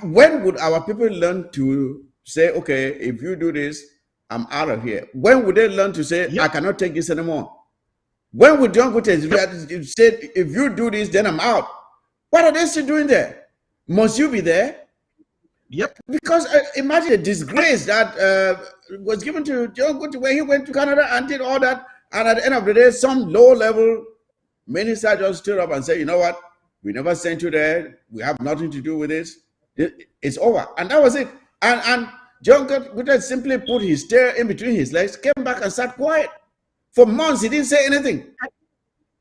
when would our people learn to say, okay, if you do this, I'm out of here? When would they learn to say, I cannot take this anymore? When would John Gute say, if you do this, then I'm out? What are they still doing there? Must you be there? Yep. Because imagine the disgrace that was given to John Gute when he went to Canada and did all that. And at the end of the day, some low-level minister just stood up and said, you know what? We never sent you there. We have nothing to do with this. It's over. And that was it. And John Gute simply put his tail in between his legs, came back and sat quiet. For months, he didn't say anything.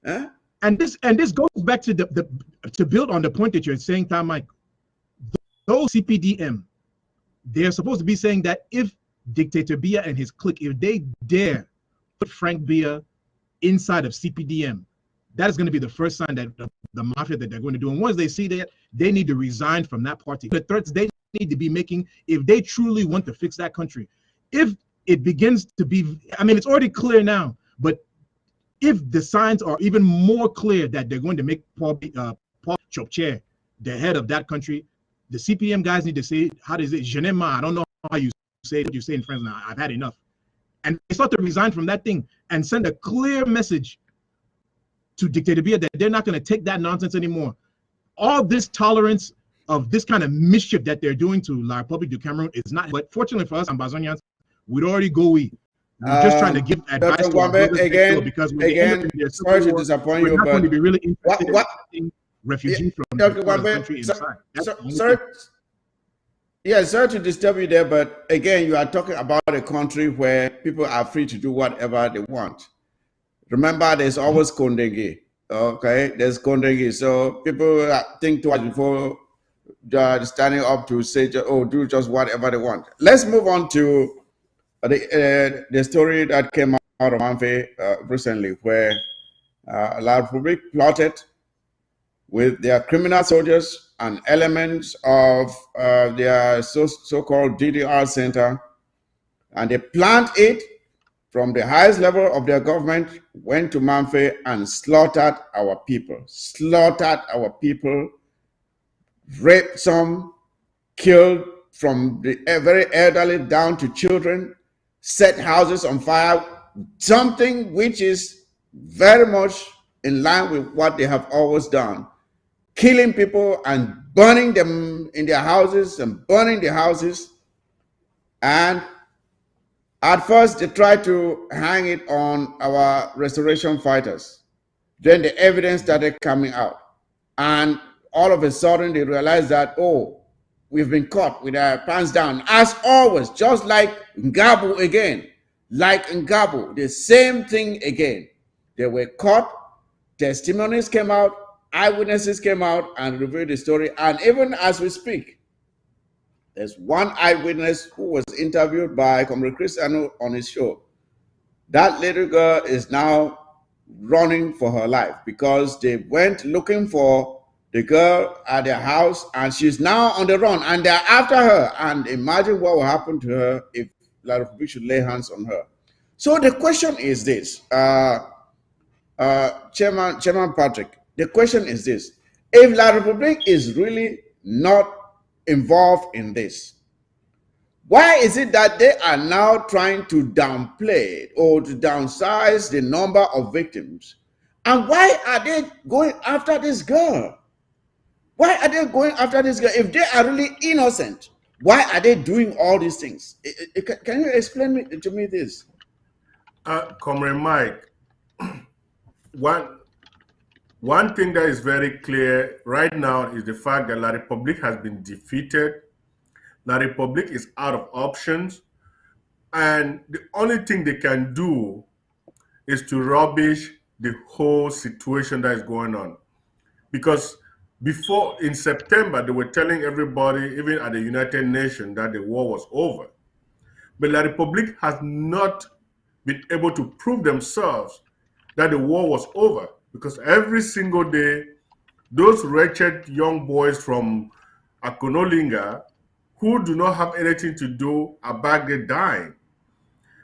Huh? And this goes back to to build on the point that you're saying, Tom Mike. Those CPDM, they're supposed to be saying that if Dictator Biya and his clique, if they dare put Frank Biya inside of CPDM, that is going to be the first sign that the mafia that they're going to do. And once they see that, they need to resign from that party. The threats they need to be making, if they truly want to fix that country, if it begins to be, I mean, it's already clear now, but if the signs are even more clear that they're going to make Paul Chokche the head of that country, the CPM guys need to say, how does it, je n'aime pas, I don't know how you say what you say in French now, I've had enough. And they start to resign from that thing and send a clear message to Dictator Biya that they're not going to take that nonsense anymore. All this tolerance of this kind of mischief that they're doing to La Republique du Cameroun is not, but fortunately for us, Ambazonians, we'd already go we're just trying to give advice to our brothers because sorry to disappoint you, but going to be really interested in refugees from Dr. the country inside. Sorry to disturb you there, but again, you are talking about a country where people are free to do whatever they want. Remember, there's always Kondenge. Okay, there's Kondenge. So people think twice before standing up to say, oh, do just whatever they want. Let's move on to the story that came out of Manfe recently, where La Republique plotted with their criminal soldiers and elements of their so-called DDR center, and they planned it from the highest level of their government, went to Manfe and slaughtered our people, raped some, killed from the very elderly down to children, set houses on fire, something which is very much in line with what they have always done. Killing people and burning them in their houses and burning the houses. And at first they tried to hang it on our restoration fighters. Then the evidence started coming out. And all of a sudden they realized that, oh, we've been caught with our pants down. As always, just like Ngabu again. Like Ngabu, the same thing again. They were caught, testimonies came out, eyewitnesses came out and revealed the story. And even as we speak, there's one eyewitness who was interviewed by Comrade Cristiano on his show. That little girl is now running for her life because they went looking for the girl at their house and she's now on the run and they're after her. And imagine what will happen to her if La Republique should lay hands on her. So the question is this, Chairman Patrick, The question is this: if La Republique is really not involved in this, why is it that they are now trying to downplay or to downsize the number of victims? And why are they going after this girl? Why are they going after this girl? If they are really innocent, why are they doing all these things? Can you explain to me this? Comrade Mike, one thing that is very clear right now is the fact that La Republique has been defeated. La Republique is out of options, and the only thing they can do is to rubbish the whole situation that is going on. Because before, in September, they were telling everybody, even at the United Nations, that the war was over. But La Republique has not been able to prove themselves that the war was over, because every single day, those wretched young boys from Colonial who do not have anything to do are back there dying.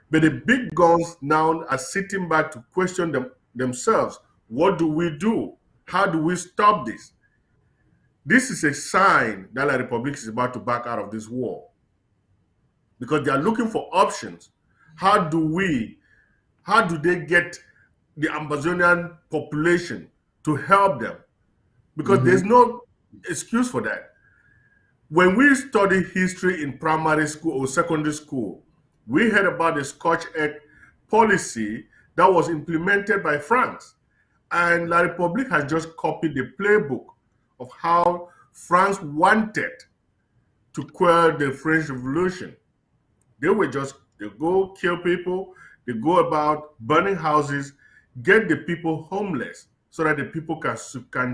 But the big guns now are sitting back to question themselves. What do we do? How do we stop this? This is a sign that La Republique is about to back out of this war, because they are looking for options. How do they get the Amazonian population to help them? Because there's no excuse for that. When we study history in primary school or secondary school, we heard about the Scotch Egg policy that was implemented by France. And La Republique has just copied the playbook of how France wanted to quell the French Revolution. They go kill people, they go about burning houses, get the people homeless so that the people can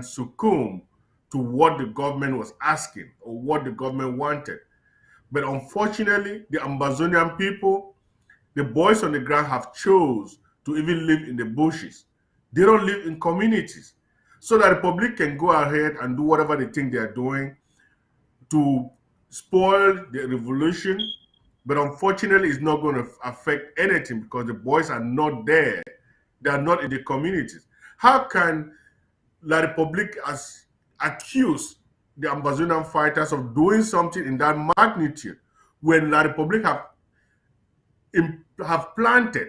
succumb to what the government was asking or what the government wanted. But unfortunately, the Amazonian people, the boys on the ground, have chose to even live in the bushes. They don't live in communities. So the Republic can go ahead and do whatever they think they are doing to spoil the revolution. But unfortunately, it's not going to affect anything because the boys are not there. They are not in the communities. How can La Republique accuse the Amazonian fighters of doing something in that magnitude when La Republique have planted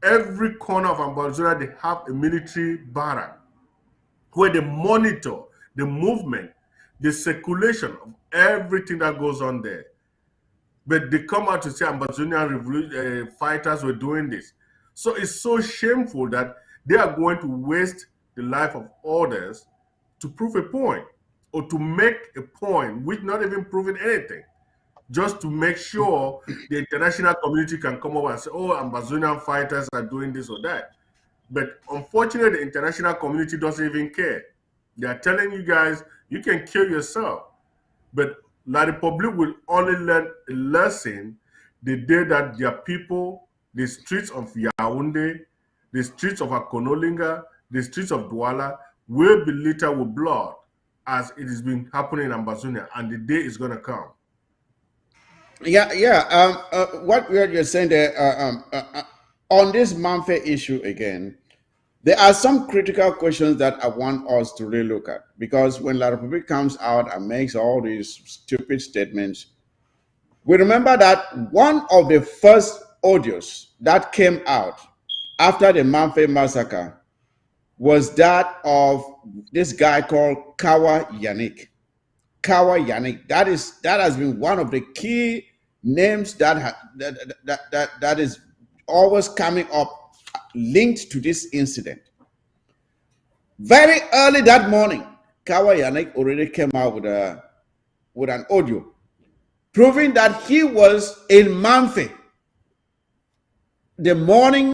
every corner of Amazonia? They have a military barrack where they monitor the movement, the circulation of everything that goes on there. But they come out to say Amazonian fighters were doing this. So it's so shameful that they are going to waste the life of others to prove a point, or to make a point which not even proving anything, just to make sure the international community can come over and say, oh, Amazonian fighters are doing this or that. But unfortunately, the international community doesn't even care. They are telling you guys, you can kill yourself. But La Republique will only learn a lesson the day that their people, the streets of Yaoundé, the streets of Akonolinga, the streets of Douala, will be littered with blood, as it has been happening in Amazonia, and the day is going to come. What you're saying there, on this Manfred issue again, there are some critical questions that I want us to really look at, because when La Republique comes out and makes all these stupid statements, we remember that one of the first audios that came out after the Manfred massacre was that of this guy called Kawa Yannick. Kawa Yannick. That has been one of the key names that is always coming up linked to this incident. Very early that morning, Kawa Yannick already came out with an audio proving that he was in Manfred the morning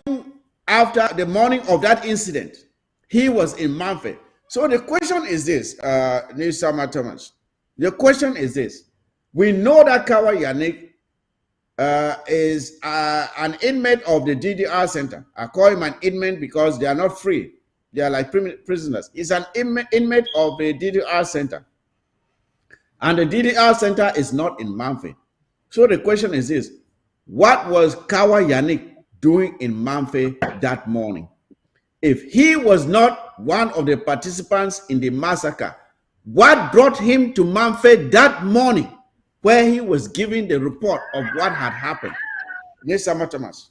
after the morning of that incident. He was in Manfred. So the question is this, Nisama Thomas. The question is this. We know that Kawa Yannick is an inmate of the DDR center. I call him an inmate because they are not free. They are like prisoners. He's an inmate of the DDR center. And the DDR center is not in Manfred. So the question is this. What was Kawa Yannick doing in Manfred that morning? If he was not one of the participants in the massacre, what brought him to Manfred that morning, where he was giving the report of what had happened? Yes, Sama Thomas.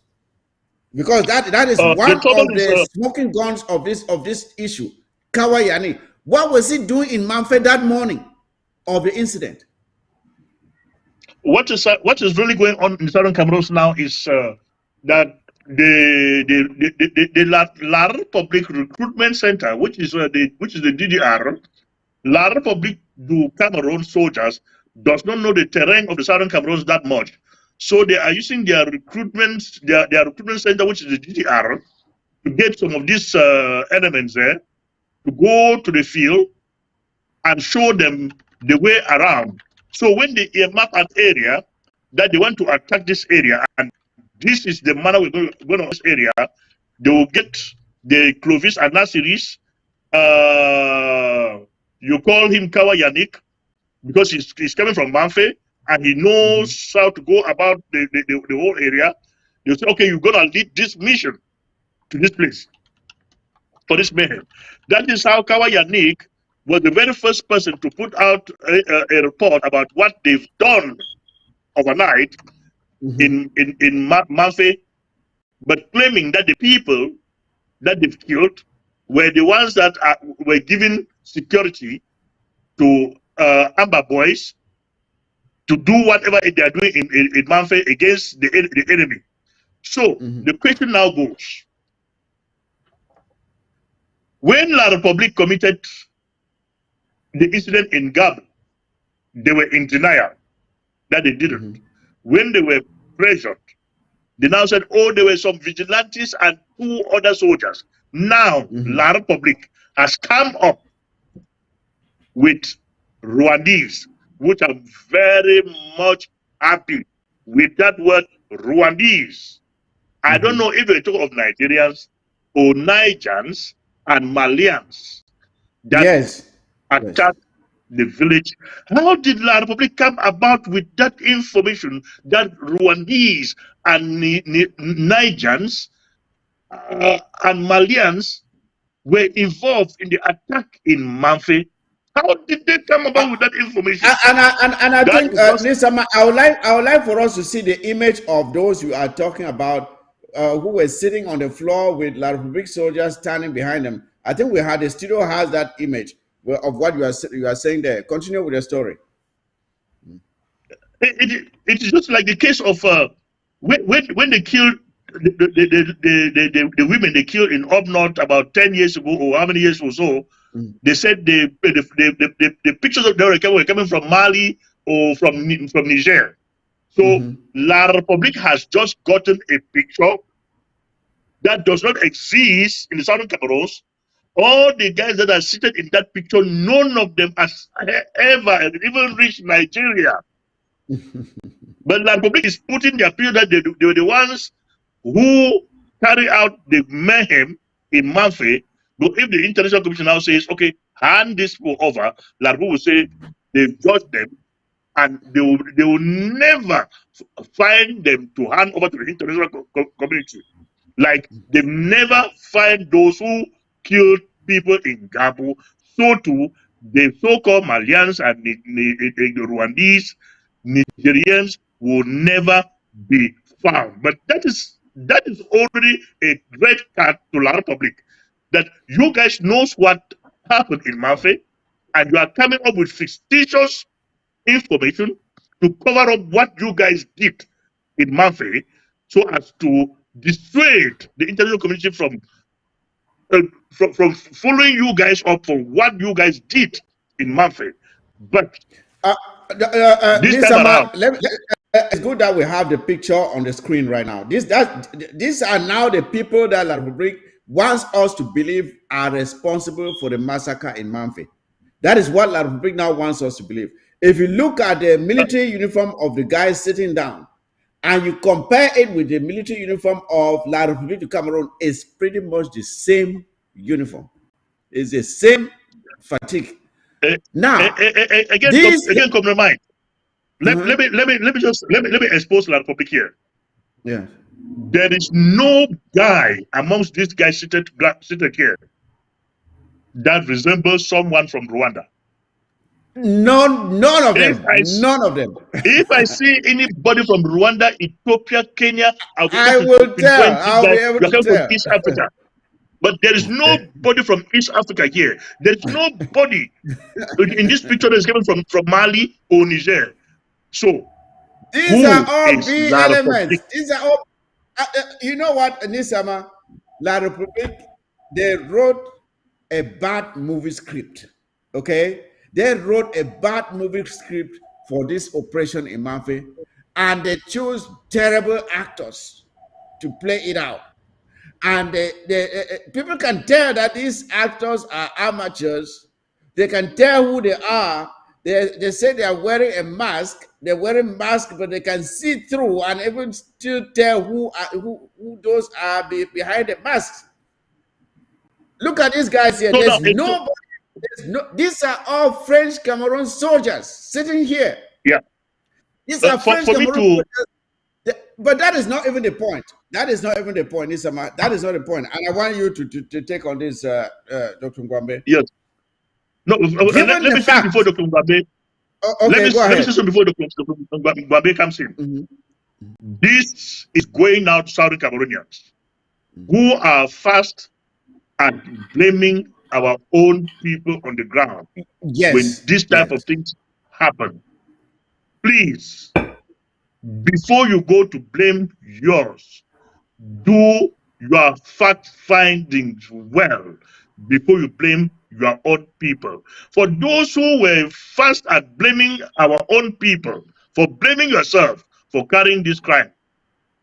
Because that is one of the smoking guns of this issue. Kawayani, what was he doing in Manfred that morning of the incident? What is really going on in southern Cameroon now is that the La Republic Recruitment Center, which is the DDR, La Republic du Cameroon soldiers does not know the terrain of the southern Cameroon that much. So they are using their recruitment center, which is the DDR, to get some of these elements there, to go to the field and show them the way around. So when they map an area that they want to attack this area, and this is the manner we're going to this area, they will get the Clovis and Nasiris. You call him Kawa Yannick because he's coming from Manfred and he knows how to go about the whole area. They'll say, okay, you're going to lead this mission to this place for this mayhem. That is how Kawa Yannick was the very first person to put out a report about what they've done overnight in Manfred, but claiming that the people that they've killed were the ones that were given security to Amber boys to do whatever they are doing in Manfred against the enemy. So the question now goes, when La Republique committed the incident in Gab, they were in denial that they didn't. When they were pressured, they now said, oh, there were some vigilantes and 2 other soldiers. Now, La Republique has come up with Rwandese, which are very much happy with that word Rwandese. I don't know if they talk of Nigerians or Nigerians and Malians that attacked the village. How did La Republique come about with that information that Rwandese and Nigerians and Malians were involved in the attack in Manfred? How did they come about with that information? And I think, Nisama, I would like for us to see the image of those you are talking about who were sitting on the floor with La Republique soldiers standing behind them. I think the studio has that image of what you are saying there. Continue with the story. It is just like the case of when they killed the women they killed in up north about 10 years ago or how many years or so. They said the pictures of them were coming from Mali or from Niger. So La Republique has just gotten a picture that does not exist in the southern Cameroon. All the guys that are seated in that picture, none of them has ever even reached Nigeria. But La Republique is putting their picture that they were the ones who carry out the mayhem in Manfred. But if the International Commission now says, okay, hand this over, La Republique will say they've judged them and they will never find them to hand over to the international community. Like they've never find those who killed people in Gabo. So too, the so-called Malians and the Rwandese, Nigerians will never be found. But that is already a red card to La Republique. That you guys knows what happened in Manfred, and you are coming up with fictitious information to cover up what you guys did in Manfred, so as to dissuade the international community from following you guys up for what you guys did in Manfred. But this time around, it's good that we have the picture on the screen right now. These are now the people that La Republique wants us to believe are responsible for the massacre in Manfred. That is what La Republique now wants us to believe. If you look at the military uniform of the guys sitting down and you compare it with the military uniform of La Republique du Cameroun, it's pretty much the same uniform. It's the same fatigue. Now, again, come to mind. Let me expose La Republique here. Yeah. There is no guy amongst these guys seated here that resembles someone from Rwanda? None of them. None of them. If I see anybody from Rwanda, Ethiopia, Kenya, I will tell. I'll be able to tell. From East Africa. But there is nobody from East Africa here. There is nobody in this picture that is coming from Mali or Niger. So these are all B elements. These are all. You know what, Nisama, La Republique, they wrote a bad movie script. Okay, they wrote a bad movie script for this operation in Manfe, and they chose terrible actors to play it out. And people can tell that these actors are amateurs. They can tell who they are. They say they are wearing a mask. They're wearing masks, but they can see through and even still tell who those are behind the masks. Look at these guys here. There's nobody. These are all French Cameroon soldiers sitting here. Yeah. These are French Cameroon soldiers. But that is not even the point. That is not even the point, Isama. That is not the point. And I want you to take on this, Dr. Ngwambe. Yes. No, let me finish before Dr. Ngwambe. Okay, go ahead. Let me say something before Dr. Ngwambe comes in. Mm-hmm. This is going out to Southern Cameroonians who are fast at blaming our own people on the ground. Yes. When this type of things happen. Please, before you go to blame yours, do your fact findings well before you blame your own people. For those who were fast at blaming our own people, for blaming yourself for carrying this crime,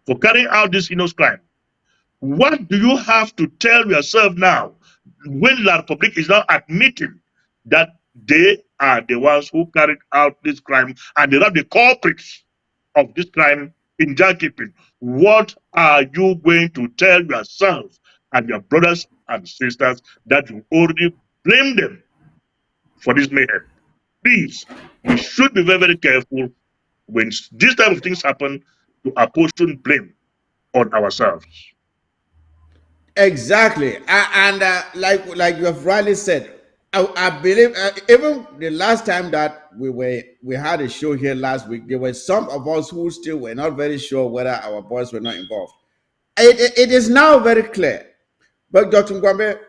for carrying out this heinous crime, what do you have to tell yourself now when La Republique is now admitting that they are the ones who carried out this crime and they are the culprits of this crime in jailkeeping? What are you going to tell yourself and your brothers and sisters that you already blame them for this mayhem? Please, we should be very, very careful when this type of things happen to apportion blame on ourselves. Exactly, and like you have rightly said, I believe even the last time that we had a show here last week, there were some of us who still were not very sure whether our boys were not involved. It is now very clear. But Dr. Ngwambe,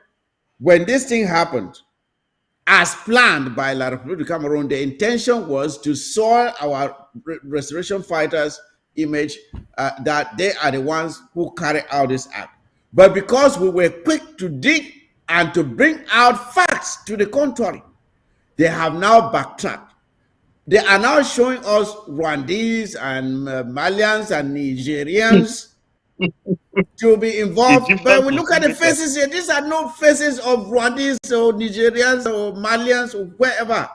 when this thing happened, as planned by La Republique du Cameroun, the intention was to soil our restoration fighters' image that they are the ones who carry out this act. But because we were quick to dig and to bring out facts to the contrary, they have now backtracked. They are now showing us Rwandese and Malians and Nigerians to be involved. But we look at the faces here. These are no faces of Rwandese or Nigerians or Malians or wherever.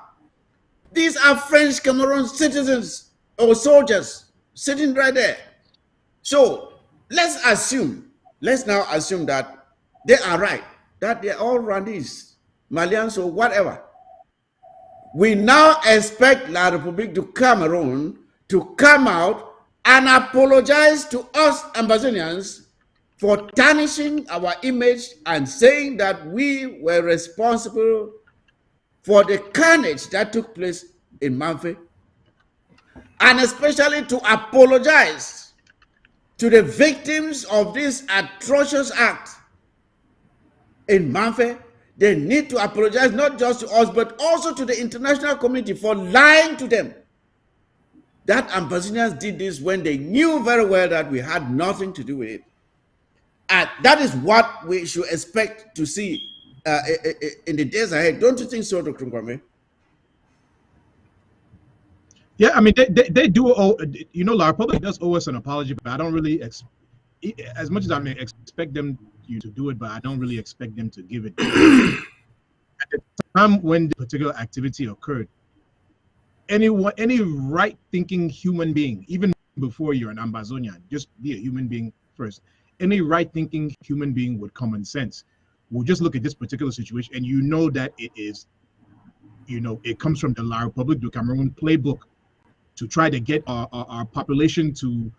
These are French Cameroon citizens or soldiers sitting right there. So let's now assume that they are right, that they're all Rwandese, Malians, or whatever. We now expect La Republique du Cameroun to come out and apologize to us Ambazonians for tarnishing our image and saying that we were responsible for the carnage that took place in Manfe, and especially to apologize to the victims of this atrocious act in Manfe. They need to apologize not just to us, but also to the international community for lying to them. That Ambazonians did this when they knew very well that we had nothing to do with it. And that is what we should expect to see in the days ahead. Don't you think so, Dr. Ngwambe? Yeah, I mean, they do owe, La Republique does owe us an apology, but I don't really, as much as I may expect them to do it, but I don't really expect them to give it. At the time when the particular activity occurred, any right-thinking human being, even before you're an Ambazonian, just be a human being first. Any right-thinking human being with common sense will just look at this particular situation, and that it is, it comes from the La Republique du Cameroun playbook to try to get our population to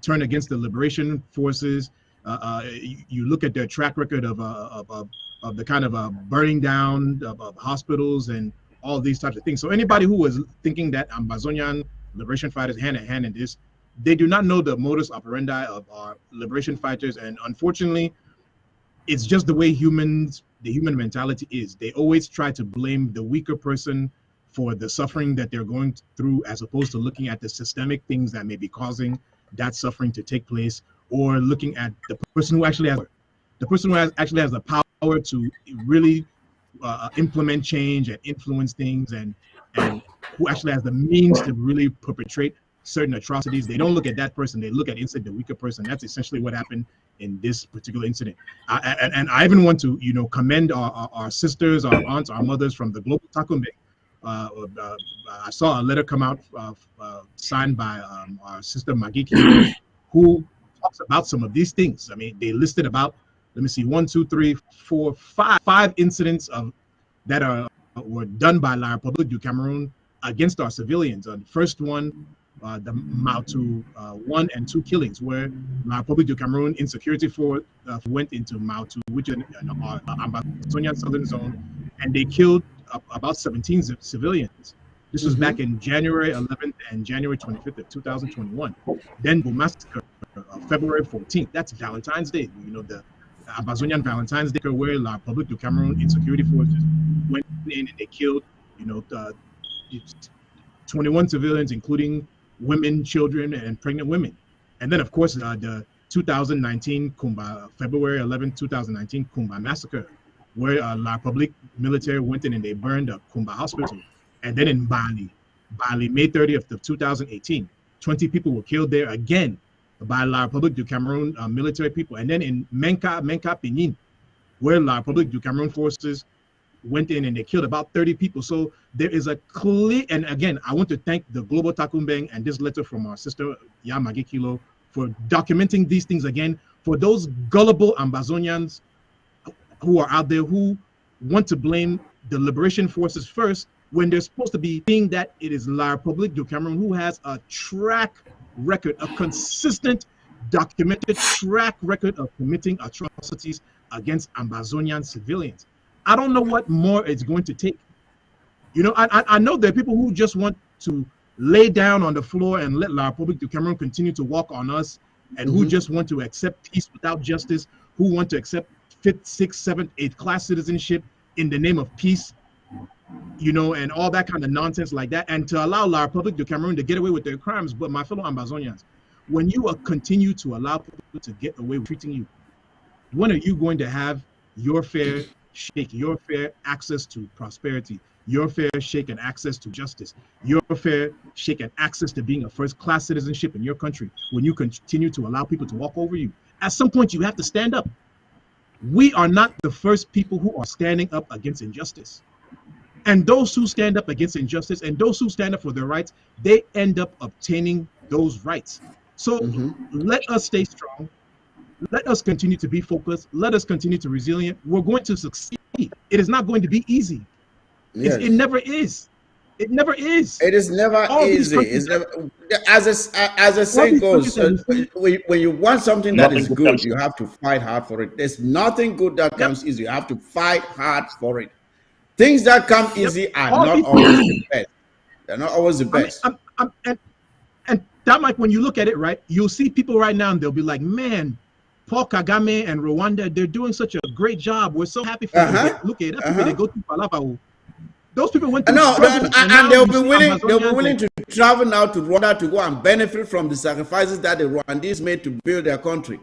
turn against the liberation forces, You look at their track record of the kind of burning down of hospitals and all these types of things. So anybody who was thinking that Ambazonian liberation fighters hand in hand in this, they do not know the modus operandi of our liberation fighters. And unfortunately, it's just the way the human mentality is. They always try to blame the weaker person for the suffering that they're going through, as opposed to looking at the systemic things that may be causing that suffering to take place, or looking at the person who actually has the power to really implement change and influence things, and who actually has the means to really perpetrate certain atrocities. They don't look at that person. They look at instead the weaker person. That's essentially what happened in this particular incident. And I even want to, commend our sisters, our aunts, our mothers from the Global Takumbe. I saw a letter come out signed by our sister Magiki, who talks about some of these things. I mean, they listed about, let me see, 1, 2, 3, 4, 5 incidents that were done by La République du Cameroun against our civilians. The first one, the Mautu 1 and 2 killings, where La République du Cameroun insecurity force went into Mautu, which is our Ambazonian southern zone, and they killed about 17 civilians. This was back in January 11th and January 25th of 2021. Then the massacre February 14th. That's Valentine's Day. The Ambazonian Valentine's Day, where La République du Cameroun insecurity forces went in and they killed, 21 civilians, including women, children, and pregnant women. And then, of course, the 2019 Kumba, February 11, 2019 Kumba massacre, where La République military went in and they burned a Kumba hospital. And then in Bali, May 30th of 2018, 20 people were killed there again by La République du Cameroun military people. And then in Menka Penin, where La République du Cameroun forces went in and they killed about 30 people. So there is a clear, and again, I want to thank the Global Takumbeng and this letter from our sister Yamagi Kilo for documenting these things again, for those gullible Ambazonians who are out there who want to blame the liberation forces first, when they're supposed to be seeing that it is La République du Cameroun who has a track record, a consistent, documented track record of committing atrocities against Ambazonian civilians. I don't know what more it's going to take. I know there are people who just want to lay down on the floor and let La République du Cameroun continue to walk on us, and who just want to accept peace without justice, who want to accept 5th, 6th, 7th, 8th class citizenship in the name of peace, and all that kind of nonsense like that, and to allow La République du Cameroun to get away with their crimes. But my fellow Ambazonians, when you continue to allow people to get away with treating you, when are you going to have your fair shake, your fair access to prosperity, your fair shake and access to justice, your fair shake and access to being a first-class citizenship in your country, when you continue to allow people to walk over you? At some point, you have to stand up. We are not the first people who are standing up against injustice. And those who stand up against injustice and those who stand up for their rights, they end up obtaining those rights. So let us stay strong. Let us continue to be focused. Let us continue to be resilient. We're going to succeed. It is not going to be easy. Yes. It never is. It never is. It is never easy. It's never, as a saying goes, when you want something that is good, you have to fight hard for it. There's nothing good that comes easy. You have to fight hard for it. Things that come easy are not always the best. They're not always the best. And that, Mike, when you look at it, right, you'll see people right now and they'll be like, man, Paul Kagame and Rwanda, they're doing such a great job. We're so happy for them. Look at it. They go to Palapa. Those people went to and they'll be willing to travel now to Rwanda to go and benefit from the sacrifices that the Rwandese made to build their country.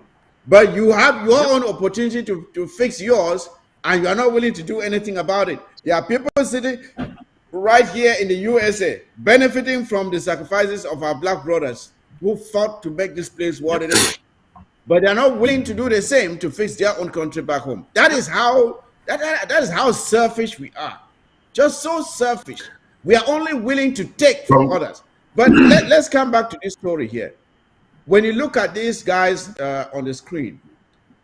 But you have your own opportunity to fix yours, and you are not willing to do anything about it. There are people sitting right here in the USA benefiting from the sacrifices of our black brothers who fought to make this place what it is. But they're not willing to do the same to fix their own country back home. That is how selfish we are. Just so selfish. We are only willing to take from others. But let's come back to this story here. When you look at these guys on the screen,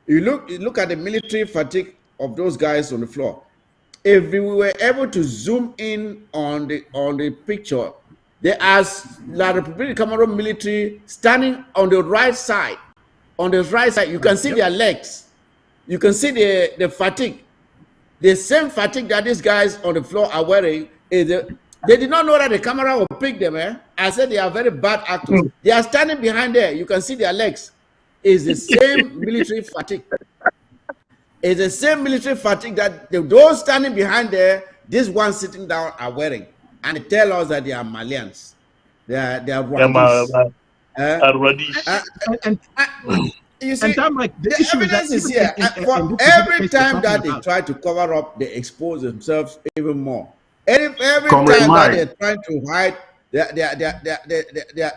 you look at the military fatigue of those guys on the floor. If we were able to zoom in on the picture, there are La République Cameroun military standing on the right side on the right side, you can see their legs. You can see the fatigue. The same fatigue that these guys on the floor are wearing is they did not know that the camera will pick them. I said they are very bad actors. They are standing behind there. You can see their legs. It's the same military fatigue. It's the same military fatigue that those standing behind there, this one sitting down are wearing. And they tell us that they are Malians. They are Rwandese. You see, the evidence is here. For every time that they try to cover up, they expose themselves even more. Every time that they're trying to hide,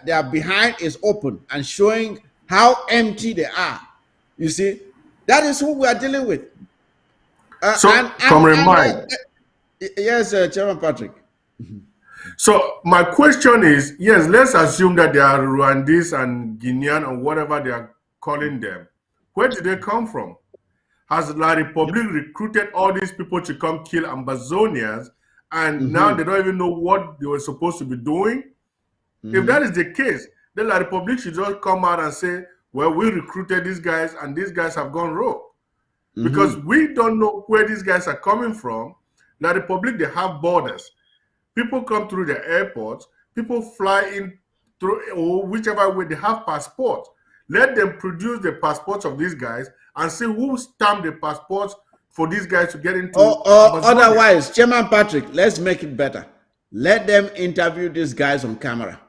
their behind is open and showing how empty they are. You see, that is who we are dealing with. Yes, Chairman Patrick. So my question is, yes, let's assume that they are Rwandese and Guinean or whatever they are calling them. Where did they come from? Has La Republic recruited all these people to come kill Ambazonians, and now they don't even know what they were supposed to be doing? If that is the case, then La Republic should just come out and say, well, we recruited these guys and these guys have gone rogue. Because we don't know where these guys are coming from. La Republic, they have borders. People come through the airports, people fly in through, or whichever way, they have passports. Let them produce the passports of these guys and see who stamped the passports for these guys to get into. Otherwise, Chairman Patrick, let's make it better. Let them interview these guys on camera.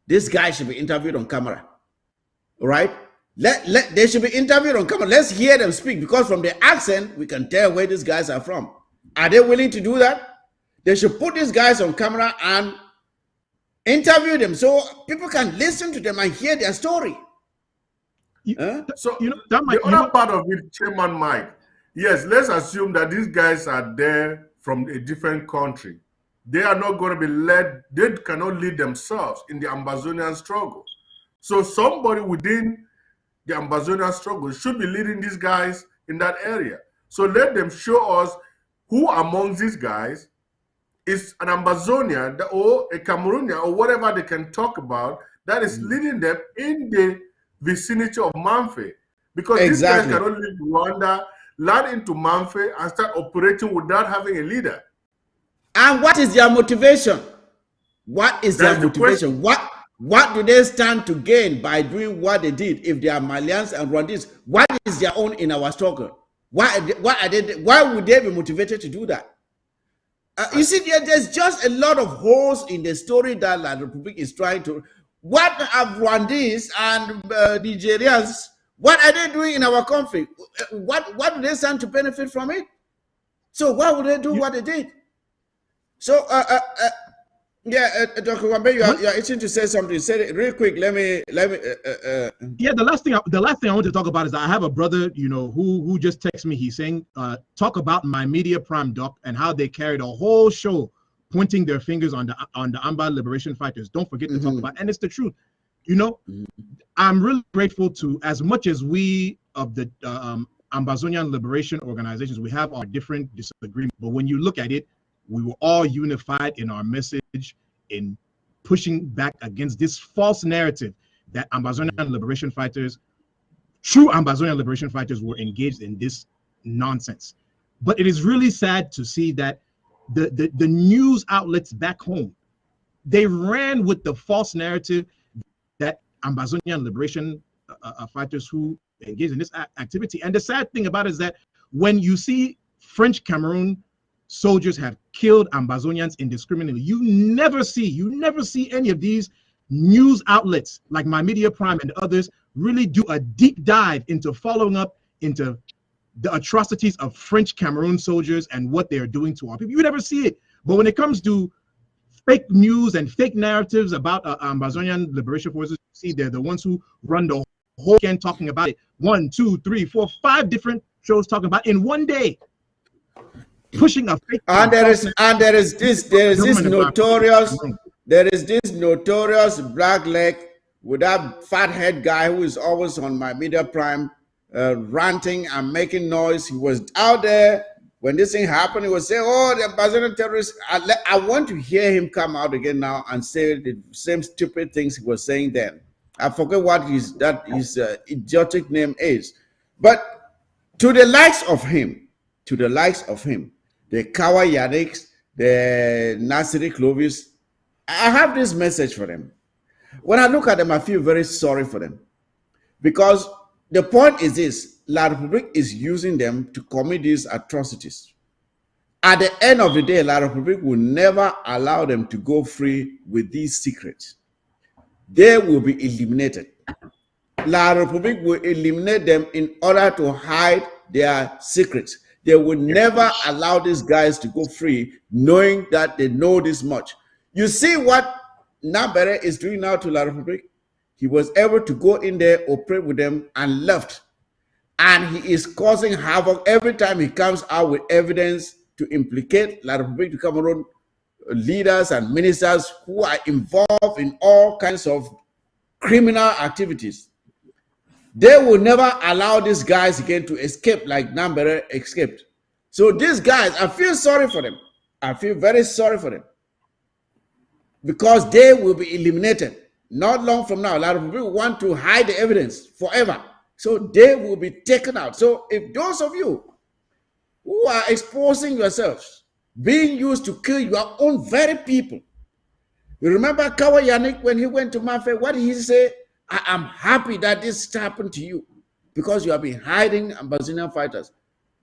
This guy should be interviewed on camera. All right? They should be interviewed on camera. Let's hear them speak, because from the accent, we can tell where these guys are from. Are they willing to do that? They should put these guys on camera and interview them so people can listen to them and hear their story. So the other part of it, Chairman Mike, yes, let's assume that these guys are there from a different country. They are not going to be led, they cannot lead themselves in the Ambazonian struggle. So somebody within the Ambazonian struggle should be leading these guys in that area. So let them show us who among these guys is an Ambazonian or a Cameroonian or whatever they can talk about that is leading them in the vicinity of Manfe. Because these guys cannot leave Rwanda, land into Manfe, and start operating without having a leader. And what is their motivation? What is their motivation? What do they stand to gain by doing what they did if they are Malians and Rwandese? What is their own in our struggle? Why would they be motivated to do that? You see, there's just a lot of holes in the story that La Republic is trying to. What are Rwandese and Nigerians? What are they doing in our conflict? What do they stand to benefit from it? So why would they do what they did? So, Dr. Wambe, you are itching to say something. Say it real quick. Let me. Yeah, the last thing I want to talk about is that I have a brother, who just texted me. He's saying, talk about my Media Prime doc and how they carried a whole show pointing their fingers on the Mbal liberation fighters. Don't forget to talk about, and it's the truth. I'm really grateful to, as much as we of the Ambazonian liberation organizations, we have our different disagreements, but when you look at it, we were all unified in our message in pushing back against this false narrative that Ambazonian liberation fighters, true Ambazonian liberation fighters, were engaged in this nonsense. But it is really sad to see that the news outlets back home, they ran with the false narrative that Ambazonian liberation fighters who engaged in this activity. And the sad thing about it is that when you see French Cameroun soldiers have killed Ambazonians indiscriminately, you never see any of these news outlets like My Media Prime and others really do a deep dive into following up into the atrocities of French Cameroun soldiers and what they are doing to our people. You never see it. But when it comes to fake news and fake narratives about Ambazonian liberation forces, you see they're the ones who run the whole weekend talking about it. 1, 2, 3, 4, 5 different shows talking about it in one day. Pushing a fake, and there is this notorious black leg with that fat head guy who is always on My Media Prime ranting and making noise. He was out there when this thing happened. He was saying, "Oh, the Ambazonian terrorists." I want to hear him come out again now and say the same stupid things he was saying then. I forget what his idiotic name is. But to the likes of him, the Kawa Yannicks, the Nasiri Clovis, I have this message for them. When I look at them, I feel very sorry for them. Because the point is this, La Republique is using them to commit these atrocities. At the end of the day, La Republique will never allow them to go free with these secrets. They will be eliminated. La Republique will eliminate them in order to hide their secrets. They will never allow these guys to go free, knowing that they know this much. You see what Nabere is doing now to La Republique? He was able to go in there, operate with them, and left. And he is causing havoc every time he comes out with evidence to implicate La Republique du Cameroun leaders and ministers who are involved in all kinds of criminal activities. They will never allow these guys again to escape like Nambere escaped. So these guys, I feel sorry for them. I feel very sorry for them. Because they will be eliminated. Not long from now, a lot of people want to hide the evidence forever. So they will be taken out. So if those of you who are exposing yourselves, being used to kill your own very people. You remember Kawa Yannick when he went to Mafe, what did he say? I am happy that this happened to you because you have been hiding Amazonian fighters.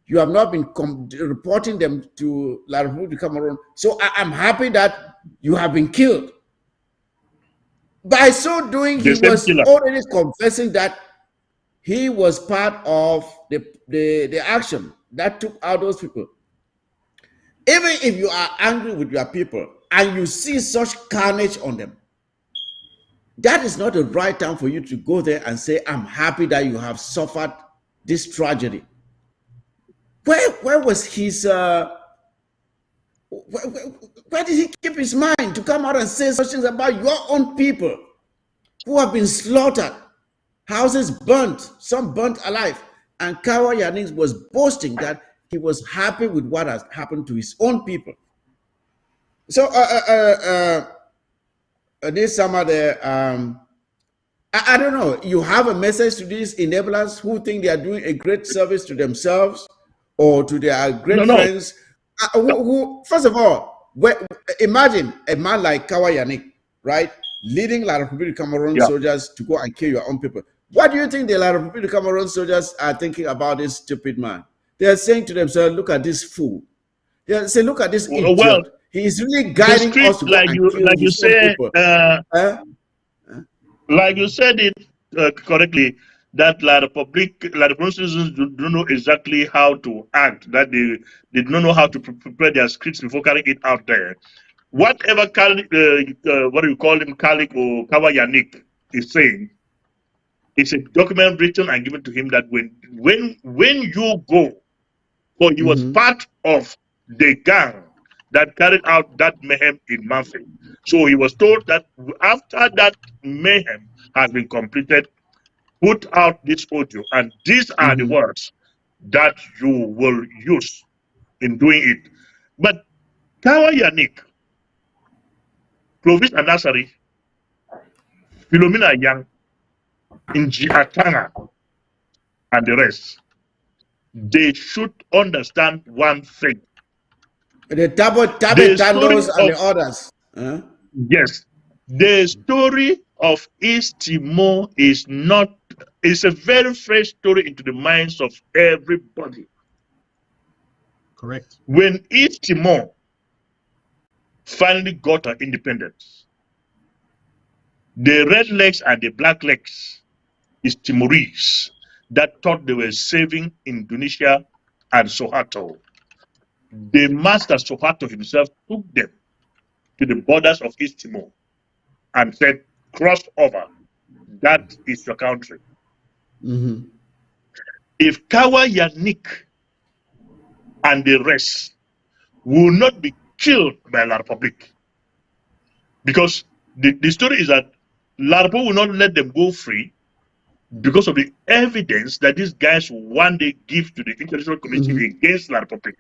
You have not been reporting them to La Republique du Cameroun. So I am happy that you have been killed. By so doing, he was already confessing that he was part of the action that took out those people. Even if you are angry with your people and you see such carnage on them, that is not the right time for you to go there and say, I'm happy that you have suffered this tragedy. Where was his, where did he keep his mind to come out and say such things about your own people who have been slaughtered, houses burnt, some burnt alive? And Kawa Yannick was boasting that he was happy with what has happened to his own people. So this summer there, I don't know, you have a message to these enablers who think they are doing a great service to themselves or to their great friends. Who, first of all, imagine a man like Kawa Yannick, right, leading La Republique du Cameroun soldiers to go and kill your own people. What do you think the La Republique du Cameroun soldiers are thinking about this stupid man? They are saying to themselves, look at this fool. They are saying, look at this idiot. Well, he is really guiding us to go and kill his own people. Like you said it correctly, that La Republique citizens don't know exactly how to act, that they do not know how to prepare their scripts before carrying it out there. Whatever what do you call him, Kalik or Kawa Yannick is saying, it's a document written and given to him that when you go, or he was part of the gang that carried out that mayhem in Mafe. So he was told that after that mayhem has been completed, put out this audio, and these are the words that you will use in doing it. But Kawa Yannick, Clovis Anasari, Philomena Yang, Inji Atanga, and the rest, they should understand one thing. The Tabotandos and the others. Yes. The story of East Timor is a very fresh story into the minds of everybody. Correct. When East Timor finally got her independence, the red legs and the black legs is Timorese that thought they were saving Indonesia and Soeharto. The master Soeharto himself took them to the borders of East Timor and said, cross over, that is your country. If Kawa Yannick and the rest will not be killed by La Republique, because the story is that La Republique will not let them go free because of the evidence that these guys will one day give to the international community against La Republique.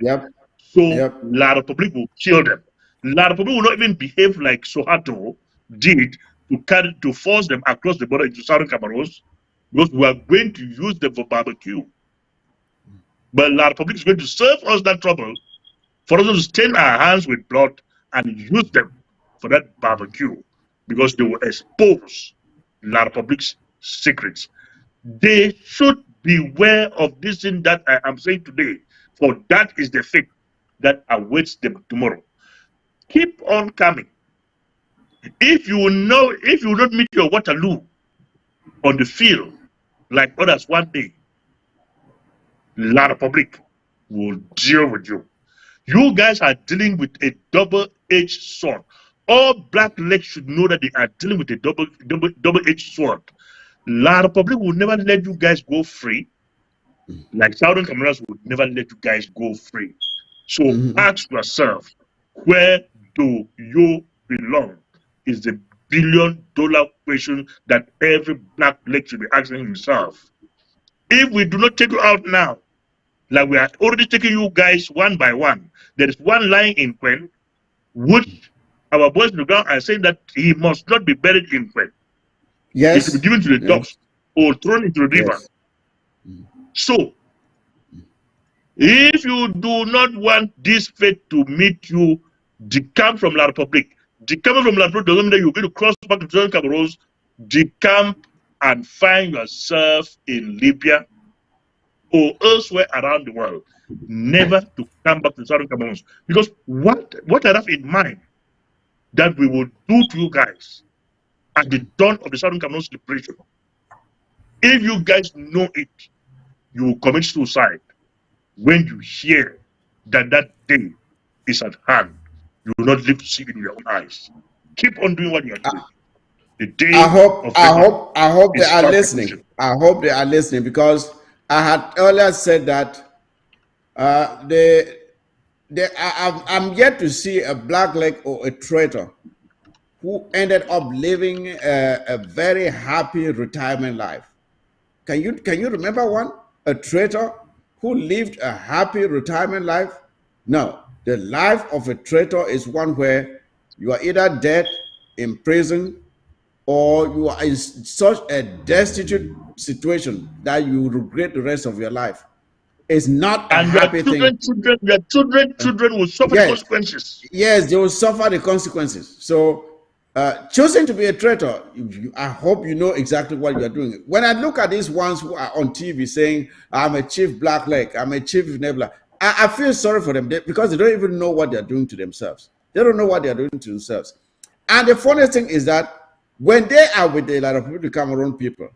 La Republique will kill them. La Republique will not even behave like Soeharto did to force them across the border into southern Cameroon, because we are going to use them for barbecue. But La Republic is going to serve us that trouble for us to stain our hands with blood and use them for that barbecue, because they will expose La Republic's secrets. They should beware of this thing that I am saying today, for that is the fate that awaits them tomorrow. Keep on coming. If you don't meet your Waterloo on the field like others one day, La Republic will deal with you. You guys are dealing with a double-edged sword. All black legs should know that they are dealing with a double-edged sword. La Republic will never let you guys go free, like Southern Cameroons would never let you guys go free. So ask yourself, where do you belong? Is the billion-dollar question that every black leg should be asking himself. If we do not take you out now, like we are already taking you guys one by one, there is one lying in Quen, which our boys on the ground are saying that he must not be buried in Quen. Yes. He should be given to the dogs or thrown into the river. So, if you do not want this fate to meet you, decamp from La Republic. Decamping from La Republic doesn't mean that you're going to cross back to Southern Cameroon. Decamp and find yourself in Libya or elsewhere around the world. Never to come back to Southern Cameroon. Because what I have in mind that we will do to you guys at the dawn of the Southern Cameroon liberation, if you guys know it, you will commit suicide when you hear that that day is at hand. You will not live to see it in your own eyes. Keep on doing what you are doing. The day I hope they are listening. I hope they are listening, because I had earlier said that I'm yet to see a black leg or a traitor who ended up living a very happy retirement life. Can you remember one? A traitor who lived a happy retirement life? No. The life of a traitor is one where you are either dead, in prison, or you are in such a destitute situation that you regret the rest of your life. It's not a happy thing. Your children will suffer the consequences. Yes, they will suffer the consequences. So, choosing to be a traitor, I hope you know exactly what you are doing. When I look at these ones who are on TV saying, I'm a chief black leg, I'm a chief enabler, I feel sorry for them because they don't even know what they're doing to themselves. They don't know what they're doing to themselves. And the funniest thing is that when they are with the La Republic of Cameroon people,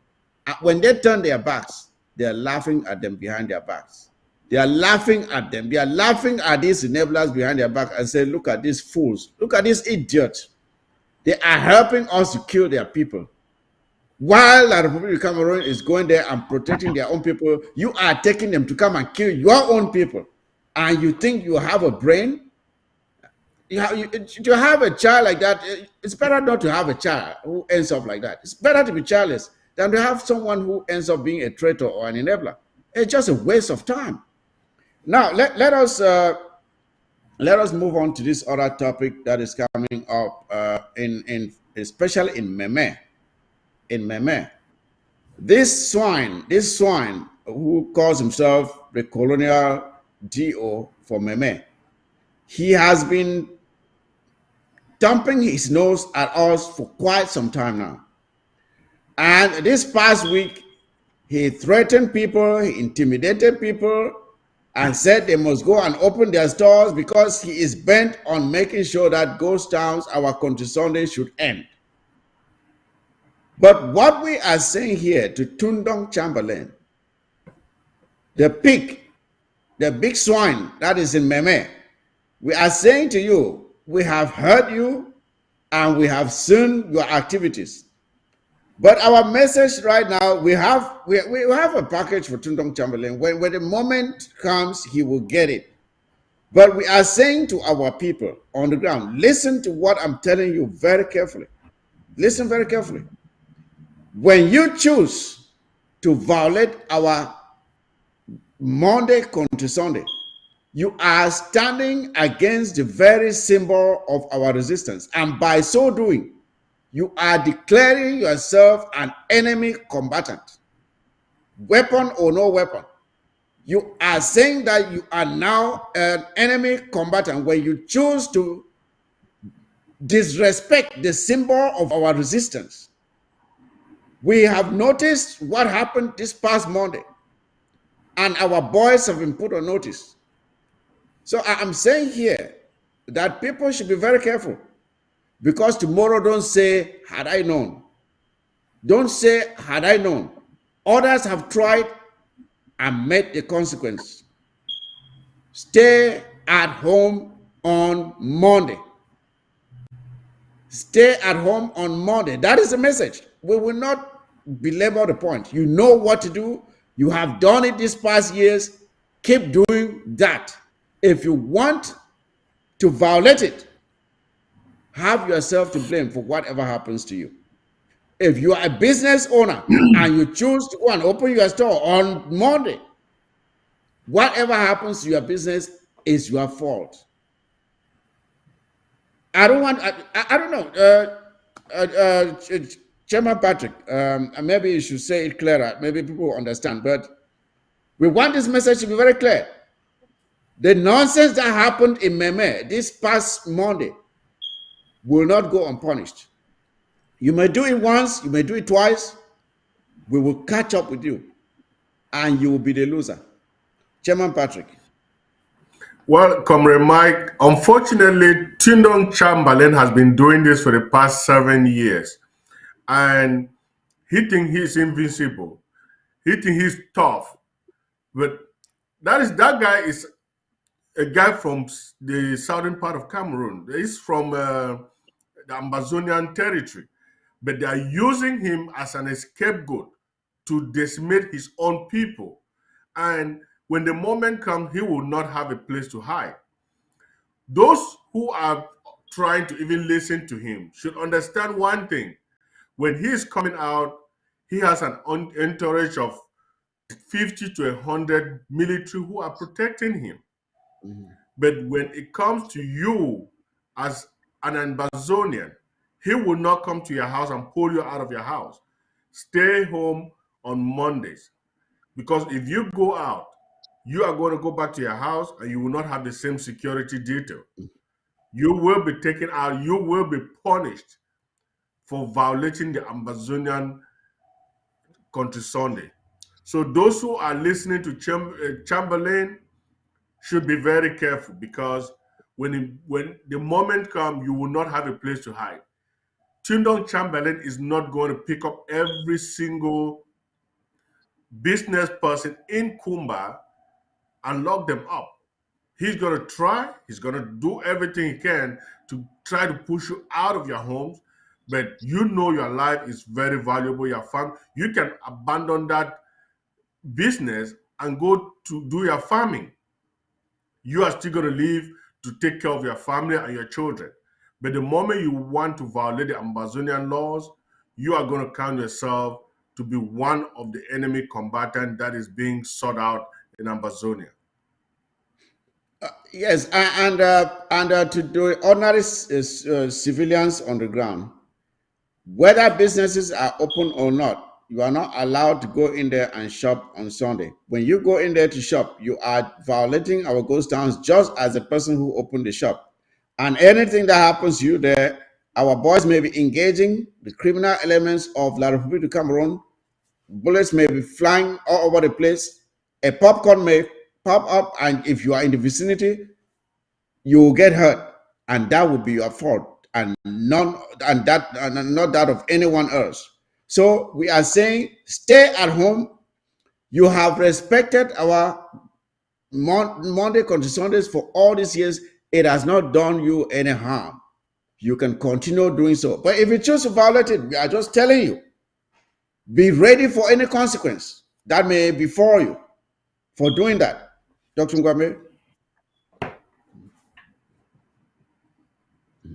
when they turn their backs, they are laughing at them behind their backs. They are laughing at them. They are laughing at these enablers behind their back and say, look at these fools. Look at these idiots. They are helping us to kill their people. While the Republic of Cameroon is going there and protecting their own people, you are taking them to come and kill your own people. And you think you have a brain? You have a child like that. It's better not to have a child who ends up like that. It's better to be childless than to have someone who ends up being a traitor or an enabler. It's just a waste of time. Now, let us move on to this other topic that is coming up, especially in Meme. In Meme, this swine who calls himself the Colonial DO for Meme, he has been thumping his nose at us for quite some time now. And this past week, he threatened people, he intimidated people, and said they must go and open their stores because he is bent on making sure that ghost towns, our country Sunday, should end. But what we are saying here to Tundong Chamberlain, the pig, the big swine that is in Meme, we are saying to you, we have heard you and we have seen your activities. But our message right now, we have a package for Tundong Chamberlain. When the moment comes, he will get it. But we are saying to our people on the ground, listen to what I'm telling you very carefully. Listen very carefully. When you choose to violate our Monday country Sunday, you are standing against the very symbol of our resistance. And by so doing, you are declaring yourself an enemy combatant, weapon or no weapon. You are saying that you are now an enemy combatant when you choose to disrespect the symbol of our resistance. We have noticed what happened this past Monday, and our boys have been put on notice. So I'm saying here that people should be very careful, because tomorrow don't say, had I known. Don't say, had I known. Others have tried and met the consequence. Stay at home on Monday. Stay at home on Monday. That is the message. We will not belabor the point. You know what to do. You have done it these past years. Keep doing that. If you want to violate it, have yourself to blame for whatever happens to you. If you are a business owner and you choose to go and open your store on Monday, whatever happens to your business is your fault. I don't want, I don't know, Chairman Patrick, maybe you should say it clearer. Maybe people will understand, but we want this message to be very clear. The nonsense that happened in Meme this past Monday will not go unpunished. You may do it once, you may do it twice. We will catch up with you, and you will be the loser. Chairman Patrick. Well, Comrade Mike, unfortunately, Tyndon Chamberlain has been doing this for the past 7 years. And he thinks he's invincible. He thinks he's tough. But that guy is a guy from the southern part of Cameroon. He's from the Ambazonian territory. But they are using him as an scapegoat to decimate his own people. And when the moment comes, he will not have a place to hide. Those who are trying to even listen to him should understand one thing. When he is coming out, he has an entourage of 50 to 100 military who are protecting him. Mm-hmm. But when it comes to you as an Ambazonian, he will not come to your house and pull you out of your house. Stay home on Mondays. Because if you go out, you are going to go back to your house and you will not have the same security detail. You will be taken out, you will be punished for violating the Ambazonian Country Sunday. So those who are listening to Chamberlain should be very careful, because when the moment comes, you will not have a place to hide. Tyndon Chamberlain is not going to pick up every single business person in Kumba and lock them up. He's going to try, he's going to do everything he can to try to push you out of your homes, but you know your life is very valuable, your farm. You can abandon that business and go to do your farming. You are still going to live to take care of your family and your children. But the moment you want to violate the Ambazonian laws, you are going to count yourself to be one of the enemy combatants that is being sought out in Ambazonia. Yes, and to the ordinary civilians on the ground, whether businesses are open or not, you are not allowed to go in there and shop on Sunday. When you go in there to shop, you are violating our ghost towns just as the person who opened the shop. And anything that happens to you there, our boys may be engaging the criminal elements of La République du Cameroun. Bullets may be flying all over the place. A popcorn may pop up, and if you are in the vicinity, you will get hurt, and that will be your fault, and not that of anyone else. So we are saying, stay at home. You have respected our Monday Country Sundays for all these years. It has not done you any harm. You can continue doing so. But if you choose to violate it, we are just telling you, be ready for any consequence that may befall you for doing that. Dr. Ngwame?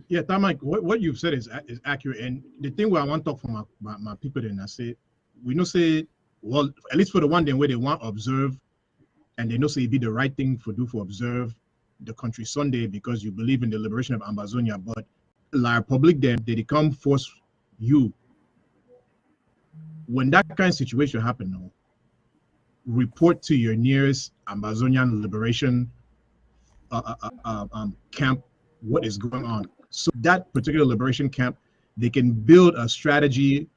Yeah, Tamak, what you've said is accurate. And the thing where I want to talk for my people then, I say, we know say, well, at least for the one then where they want to observe, and they know say it be the right thing for observe the Country Sunday because you believe in the liberation of Ambazonia, but La Republique then they come force when that kind of situation happen, no, report to your nearest Ambazonian liberation camp what is going on. So that particular liberation camp, they can build a strategy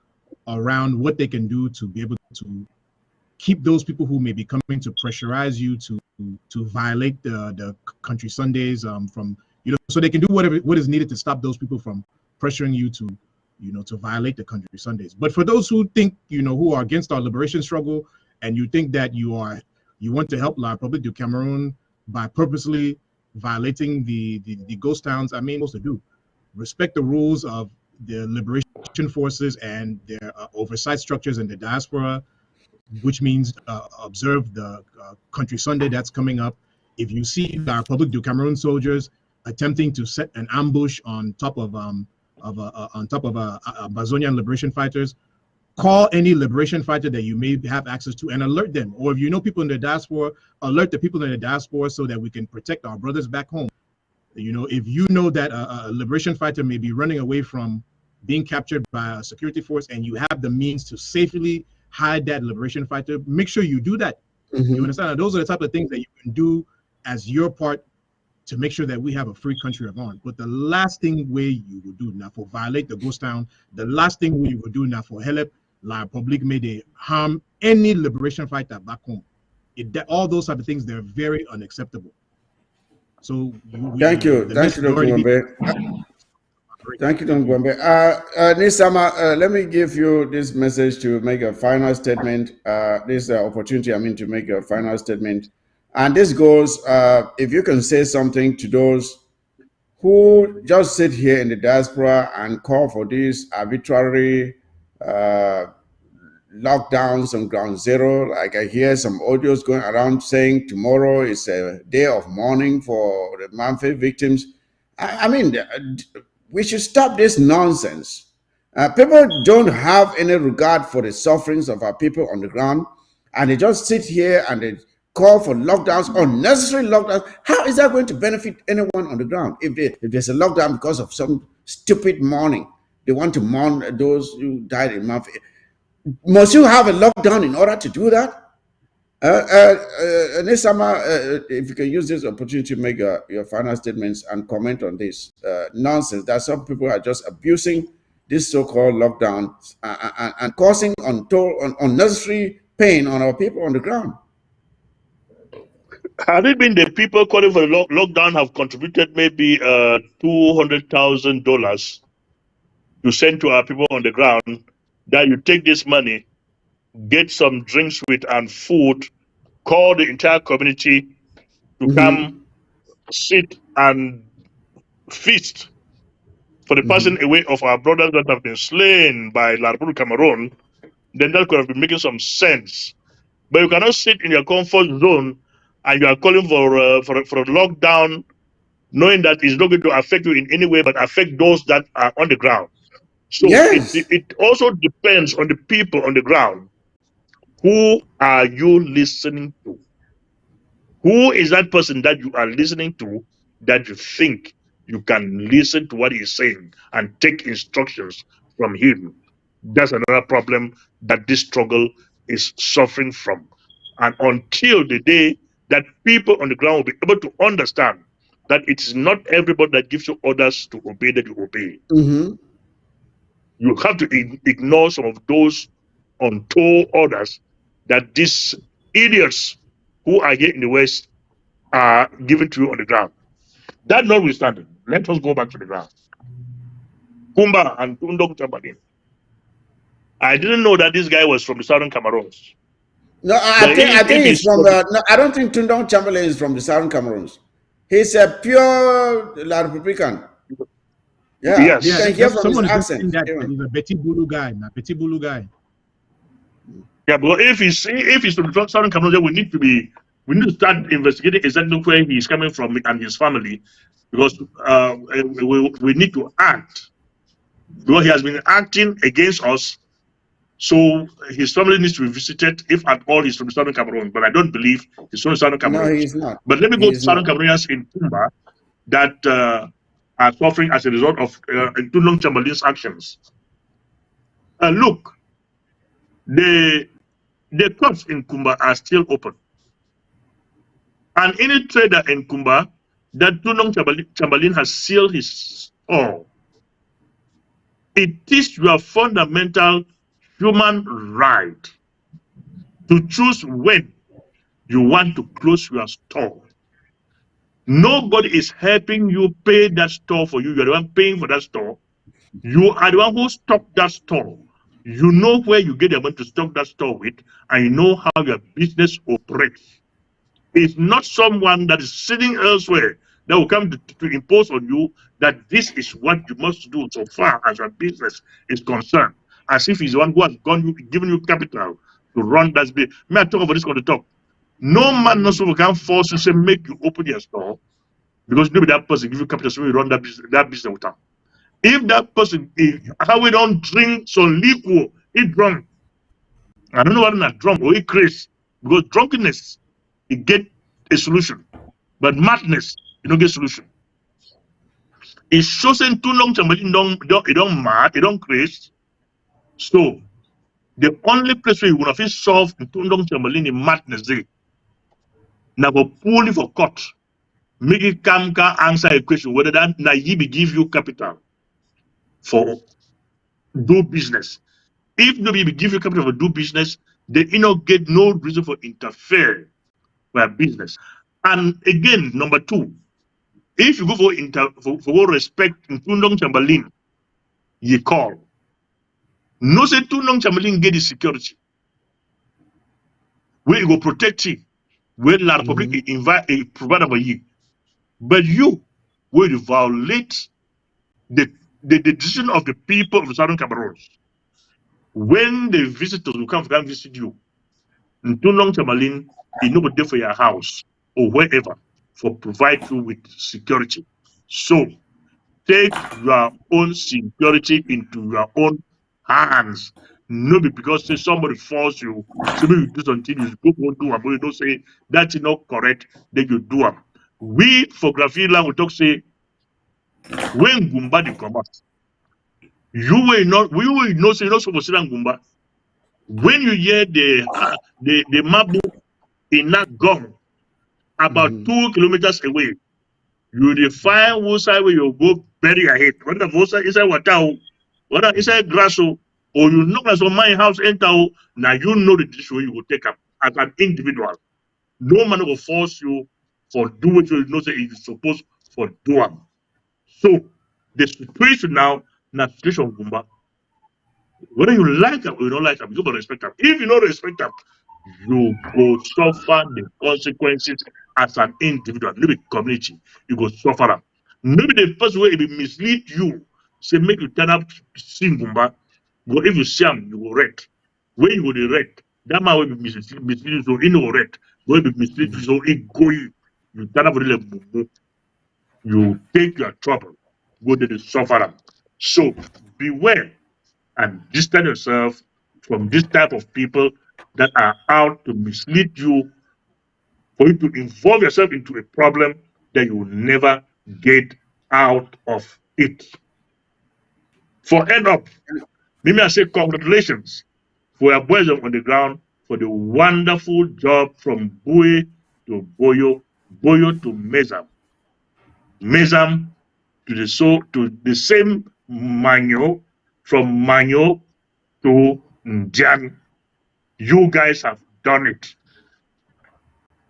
around what they can do to be able to keep those people who may be coming to pressurize you to violate the country Sundays from, you know, so they can do what is needed to stop those people from pressuring you to, you know, to violate the country Sundays. But for those who think, you know, who are against our liberation struggle, and you think that you want to help La Republique du Cameroun by purposely violating the ghost towns, I mean, supposed to do respect the rules of the liberation forces and their oversight structures in the diaspora, which means observe the country Sunday that's coming up. If you see the Republic du Cameroun soldiers attempting to set an ambush on top of Ambazonian liberation fighters, call any liberation fighter that you may have access to and alert them. Or if you know people in the diaspora, alert the people in the diaspora so that we can protect our brothers back home. You know, if you know that a liberation fighter may be running away from being captured by a security force and you have the means to safely hide that liberation fighter, make sure you do that. You understand? Those are the type of things that you can do as your part to make sure that we have a free country of ours. But the last thing you will do now for violate the ghost town, the last thing we will do now for help La Republique may they harm any liberation fighter back home. All those type of things, they're very unacceptable. So thank you, Dr. Gwambe. Thank you, Dr. Gwambe. Nisama, let me give you this message to make a final statement. This opportunity, I mean, to make a final statement. And this goes, if you can say something to those who just sit here in the diaspora and call for this arbitrary lockdowns on ground zero. Like I hear some audios going around saying tomorrow is a day of mourning for the Manfred victims. I mean, we should stop this nonsense. People don't have any regard for the sufferings of our people on the ground, and they just sit here and they call for lockdowns, unnecessary lockdowns. How is that going to benefit anyone on the ground? If there's a lockdown because of some stupid mourning, they want to mourn those who died in Manfred. Must you have a lockdown in order to do that? Nisama, if you can use this opportunity to make your final statements and comment on this nonsense that some people are just abusing this so-called lockdown and causing unnecessary pain on our people on the ground. Had it been the people calling for the lockdown have contributed maybe $200,000 to send to our people on the ground, that you take this money, get some drinks with and food, call the entire community to come sit and feast for the passing away of our brothers that have been slain by La Republique Cameroun, then that could have been making some sense. But you cannot sit in your comfort zone and you are calling for a lockdown, knowing that it's not going to affect you in any way, but affect those that are on the ground. So it also depends on the people on the ground. Who are you listening to? Who is that person that you are listening to that you think you can listen to what he's saying and take instructions from him? That's another problem that this struggle is suffering from. And until the day that people on the ground will be able to understand that it is not everybody that gives you orders to obey that you obey. You have to ignore some of those untold orders that these idiots who are here in the West are given to you on the ground. That notwithstanding, let us go back to the ground. Kumba and Tundong Chamberlain. I didn't know that this guy was from the Southern Cameroons. No, I think he's from the. No, I don't think Tundong Chamberlain is from the Southern Cameroons. He's a pure La Republican. Yeah, yes. You can hear from someone his accent. That he's a Petit Bulu guy, a Petit Bulu guy. Yeah, but if he's from the Southern Cameroon, we need to start investigating exactly where he's coming from and his family, because we need to act. Because he has been acting against us, so his family needs to be visited, if at all he's from the Southern Cameroon. But I don't believe he's from the Southern Cameroon. No, he's not. But let me go to Southern Cameroonians in Kumba that are suffering as a result of Tundong Chamberlain's actions. Look, the courts in Kumba are still open. And any trader in Kumba that Tunong Chamberlain has sealed his store, it is your fundamental human right to choose when you want to close your store. Nobody is helping you pay that store for you. You're the one paying for that store. You are the one who stocked that store. You know where you get the money to stock that store with, and you know how your business operates. It's not someone that is sitting elsewhere that will come to impose on you that this is what you must do so far as your business is concerned, as if he's the one who has given you capital to run that business. May I talk about this on the top? No man knows who can force you, say, make you open your store, because maybe that person give you capital so you run that business with them. If that person, how we don't drink some liquor, he drunk. I don't know whether not drunk or he crazy, because drunkenness, it get a solution, but madness, you don't get solution. It's chosen too long, somebody don't mad, it don't crazy. So the only place where you wanna feel solve in too long, somebody in madness, they now go pull it for court. Make it can answer a question whether that Naibi give you capital for do business. If nobody give you capital for do business, they get no reason for interfere with business. And again, number two, if you go for respect in Tundong Chamberlain, you call. No say Tundong Chamberlain get the security. Where you go protect you, where la Republic invite a provider for you. But you will violate the decision of the people of Southern Cameroon. When the visitors will come to visit you, in Tundong Chamberlain, is not there for your house or wherever for provide you with security. So take your own security into your own hands. Not because say somebody force you, somebody you do something, you go do it, but you don't say that's not correct, then you do it. We for Grafila we talk say when Gumba they come out, we will not say not supposed to say Gumba. When you hear the Mabu in that gun about 2 kilometers away, you define what side where you go bury your head. Whether the inside water, whether inside grass, or you knock as on my house enter, now you know the decision you will take up as an individual. No man will force you for do what you know say you supposed for do. So the situation now, situation of Gumba, whether you like them or you don't like them, you gotta respect them. If you don't respect them, you go suffer the consequences as an individual, maybe community, you go suffer them. Maybe the first way it will mislead you, say make you turn up sing Gumba, go if you see them, you go red. When you go the red, that man will be mislead you, so in no red, will be mislead you, so it go you turn up with the you take your trouble, go to the suffer them. So beware and distance yourself from this type of people that are out to mislead you, for you to involve yourself into a problem that you will never get out of it. For end up, maybe I say congratulations for your boys on the ground for the wonderful job from Bui to Boyo, Boyo to Mezam, Mezam to the same Manyo, from Manyo to Njan. You guys have done it.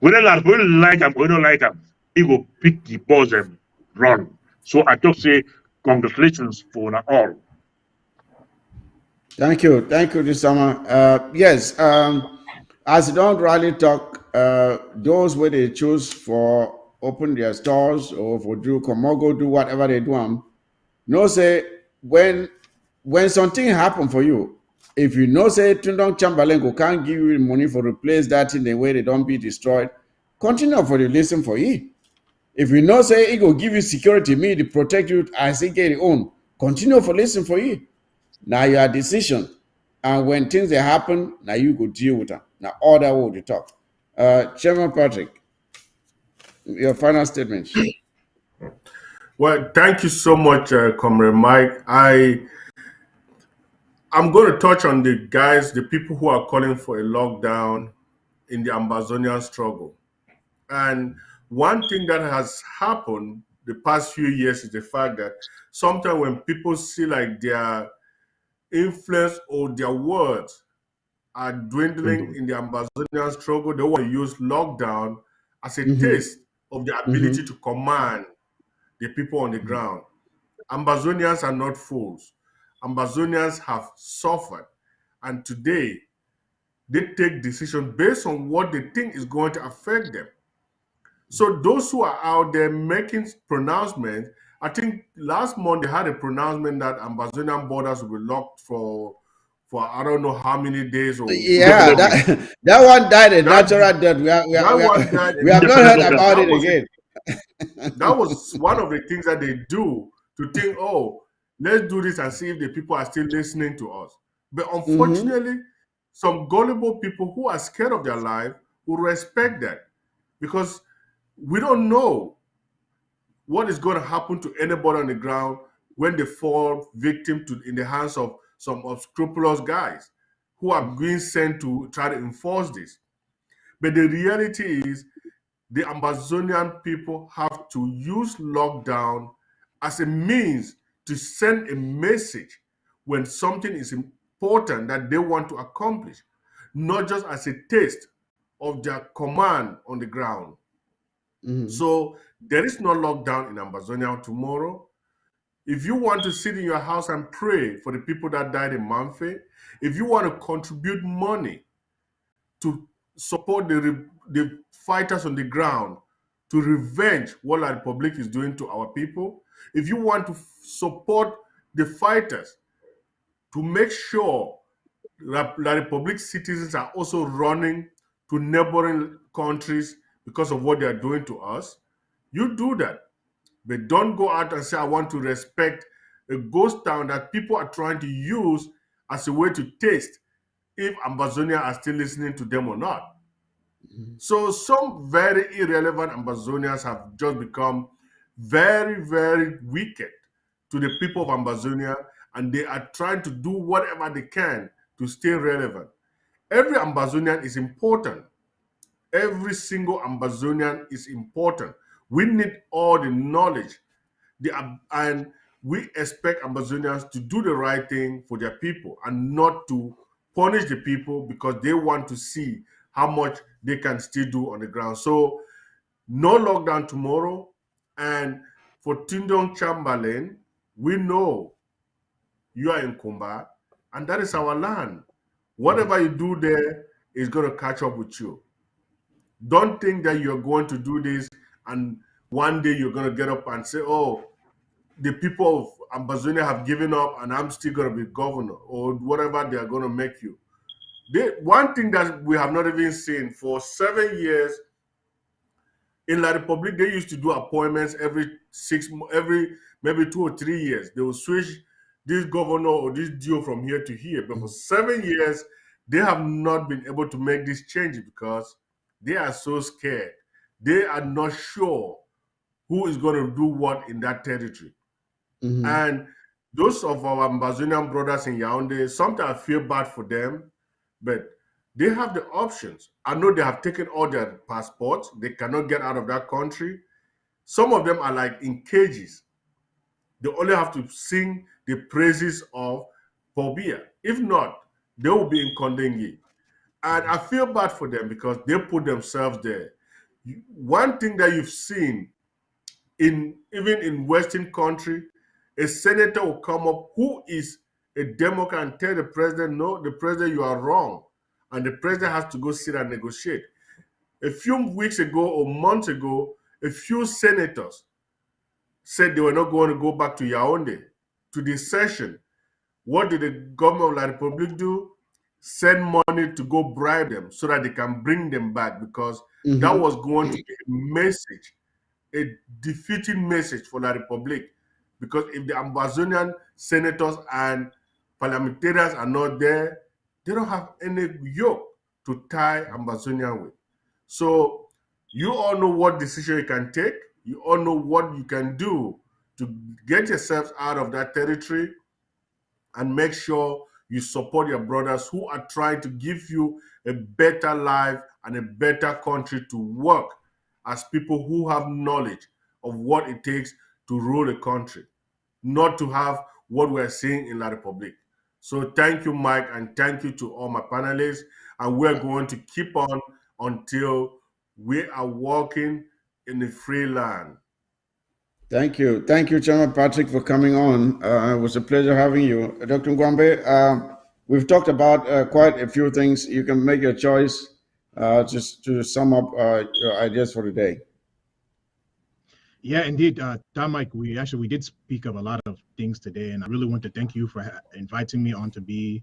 Whether that we like them or don't like them, he will pick the balls and run. So I just say congratulations for all. Thank you, this summer. Yes, as you don't really talk, those where they choose for open their stores or for do Komogo, do whatever they do, no say when something happen for you, if you know say Tundong Chamberlain can't give you money for replace that in the way they don't be destroyed, continue for the listen for you. If you know say it will give you security, me to protect you as it get own, continue for listen for you. Now your decision, and when things they happen, now you go deal with them. Now all that will you talk. Chairman Patrick, your final statement. Well, thank you so much, Comrade Mike. I'm going to touch on the guys, the people who are calling for a lockdown in the Ambazonian struggle. And one thing that has happened the past few years is the fact that sometimes when people see like their influence or their words are dwindling in the Ambazonian struggle, they want to use lockdown as a taste of the ability to command the people on the ground. Ambazonians are not fools. Ambazonians have suffered, and today they take decisions based on what they think is going to affect them. So those who are out there making pronouncements, I think last month they had a pronouncement that Ambazonian borders will be locked for I don't know how many days. Or yeah, that one died a natural death. We have not heard about it again. That was one of the things that they do to think, oh, let's do this and see if the people are still listening to us. But unfortunately, some gullible people who are scared of their life will respect that, because we don't know what is going to happen to anybody on the ground when they fall victim to in the hands of some unscrupulous guys who are being sent to try to enforce this. But the reality is the Ambazonian people have to use lockdown as a means to send a message when something is important that they want to accomplish, not just as a taste of their command on the ground. So there is no lockdown in Ambazonia tomorrow. If you want to sit in your house and pray for the people that died in Manfe, if you want to contribute money to support the fighters on the ground to revenge what La Republic is doing to our people, if you want to support the fighters to make sure La Republic citizens are also running to neighboring countries because of what they are doing to us, you do that. But don't go out and say, I want to respect a ghost town that people are trying to use as a way to taste if Ambazonia are still listening to them or not. So some very irrelevant Ambazonians have just become very, very wicked to the people of Ambazonia, and they are trying to do whatever they can to stay relevant. Every Ambazonian is important. Every single Ambazonian is important. We need all the knowledge, and we expect Ambazonians to do the right thing for their people and not to punish the people because they want to see how much they can still do on the ground. So no lockdown tomorrow. And for Tindong Chamberlain, we know you are in Kumba, and that is our land. Whatever you do there is going to catch up with you. Don't think that you're going to do this and one day you're going to get up and say, oh, the people of Ambazonia have given up and I'm still going to be governor, or whatever they are going to make you. One thing that we have not even seen for 7 years, in La Republic, they used to do appointments every maybe 2 or 3 years. They will switch this governor or this deal from here to here. But for 7 years, they have not been able to make this change because they are so scared. They are not sure who is going to do what in that territory. And those of our Ambazonian brothers in Yaoundé, sometimes I feel bad for them, but they have the options. I know they have taken all their passports. They cannot get out of that country. Some of them are like in cages. They only have to sing the praises of Pobia. If not, they will be in Kondengi. And I feel bad for them because they put themselves there. One thing that you've seen, even in Western country, a senator will come up who is a Democrat and tell the president, no, the president, you are wrong. And the president has to go sit and negotiate. A few weeks ago or months ago, a few senators said they were not going to go back to Yaoundé, to this session. What did the government of La Republique do? Send money to go bribe them so that they can bring them back, because that was going to be a message, a defeating message for La Republique. Because if the Ambazonian senators and parliamentarians are not there, they don't have any yoke to tie Ambazonian with. So you all know what decision you can take. You all know what you can do to get yourselves out of that territory and make sure you support your brothers who are trying to give you a better life and a better country to work as people who have knowledge of what it takes to rule a country, not to have what we're seeing in La Republique. So thank you, Mike, and thank you to all my panelists. And we're going to keep on until we are walking in a free land. Thank you. Thank you, Chairman Patrick, for coming on. It was a pleasure having you. Dr. Ngwambe, we've talked about quite a few things. You can make your choice just to sum up your ideas for the day. Yeah, indeed, Mike, we did speak of a lot of things today, and I really want to thank you for inviting me on to be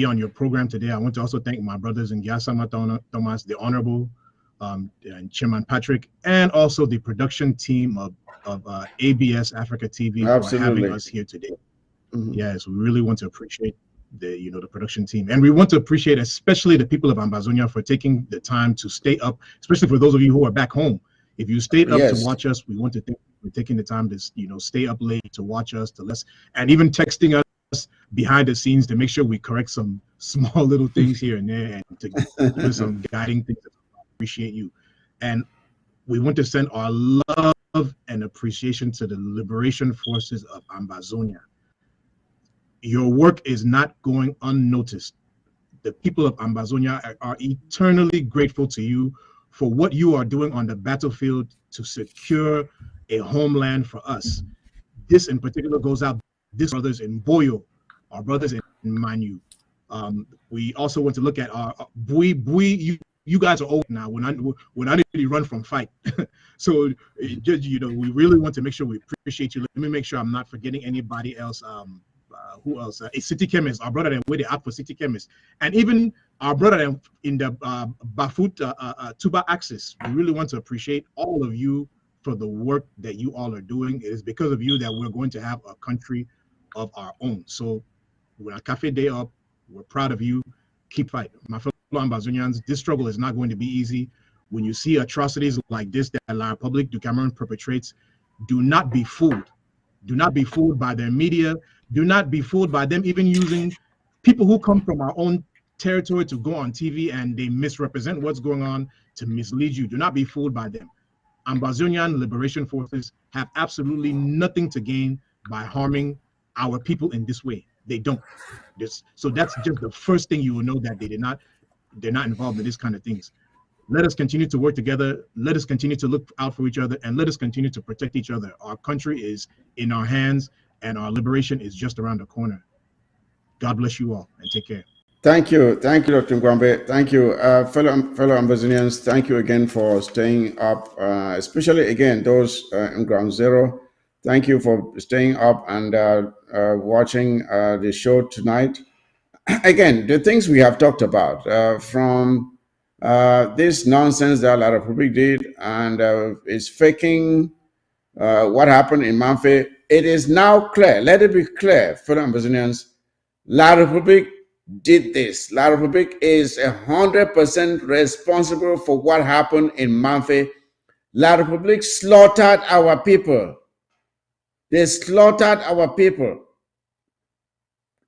on your program today. I want to also thank my brothers in Gyasama Thomas, the Honorable, and Chairman Patrick, and also the production team of ABS Africa TV for having us here today. Mm-hmm. Yes, we really want to appreciate the production team, and we want to appreciate especially the people of Ambazonia for taking the time to stay up, especially for those of you who are back home. If you stayed up to watch us, we want to thank you for taking the time to stay up late to watch us, and even texting us behind the scenes to make sure we correct some small little things here and there, and to do some guiding things. Appreciate you, and we want to send our love and appreciation to the liberation forces of Ambazonia. Your work is not going unnoticed. The people of Ambazonia are eternally grateful to you for what you are doing on the battlefield to secure a homeland for us. This in particular goes out to brothers in Boyo, our brothers in Manu. We also want to look at our Bui. You guys are old now. When I need to run from fight, so we really want to make sure we appreciate you. Let me make sure I'm not forgetting anybody else. Who else? A city chemist, our brother where they act for city chemist, and even our brother in the Bafut Tuba Axis. We really want to appreciate all of you for the work that you all are doing. It is because of you that we're going to have a country of our own. So we're a Cafe Day Up. We're proud of you. Keep fighting. My fellow Ambazonians, this struggle is not going to be easy. When you see atrocities like this that La Republique du Cameroun perpetrates, do not be fooled. Do not be fooled by their media. Do not be fooled by them even using people who come from our own territory to go on TV and they misrepresent what's going on to mislead you. Do not be fooled by them. Ambazonian liberation forces have absolutely nothing to gain by harming our people in this way. They don't. So that's just the first thing you will know, that they're not involved in this kind of things. Let us continue to work together. Let us continue to look out for each other, and let us continue to protect each other. Our country is in our hands, and our liberation is just around the corner. God bless you all, and take care. Thank you, Dr. Ngwambe. Thank you, fellow Ambazonians. Thank you again for staying up, especially again those in Ground Zero. Thank you for staying up and watching the show tonight. Again, the things we have talked about from this nonsense that La Republique did and is faking what happened in Manfé. It is now clear. Let it be clear, fellow Ambazonians. La Republique did this. La Republique is 100% responsible for what happened in Manfé. La Republique slaughtered our people. They slaughtered our people.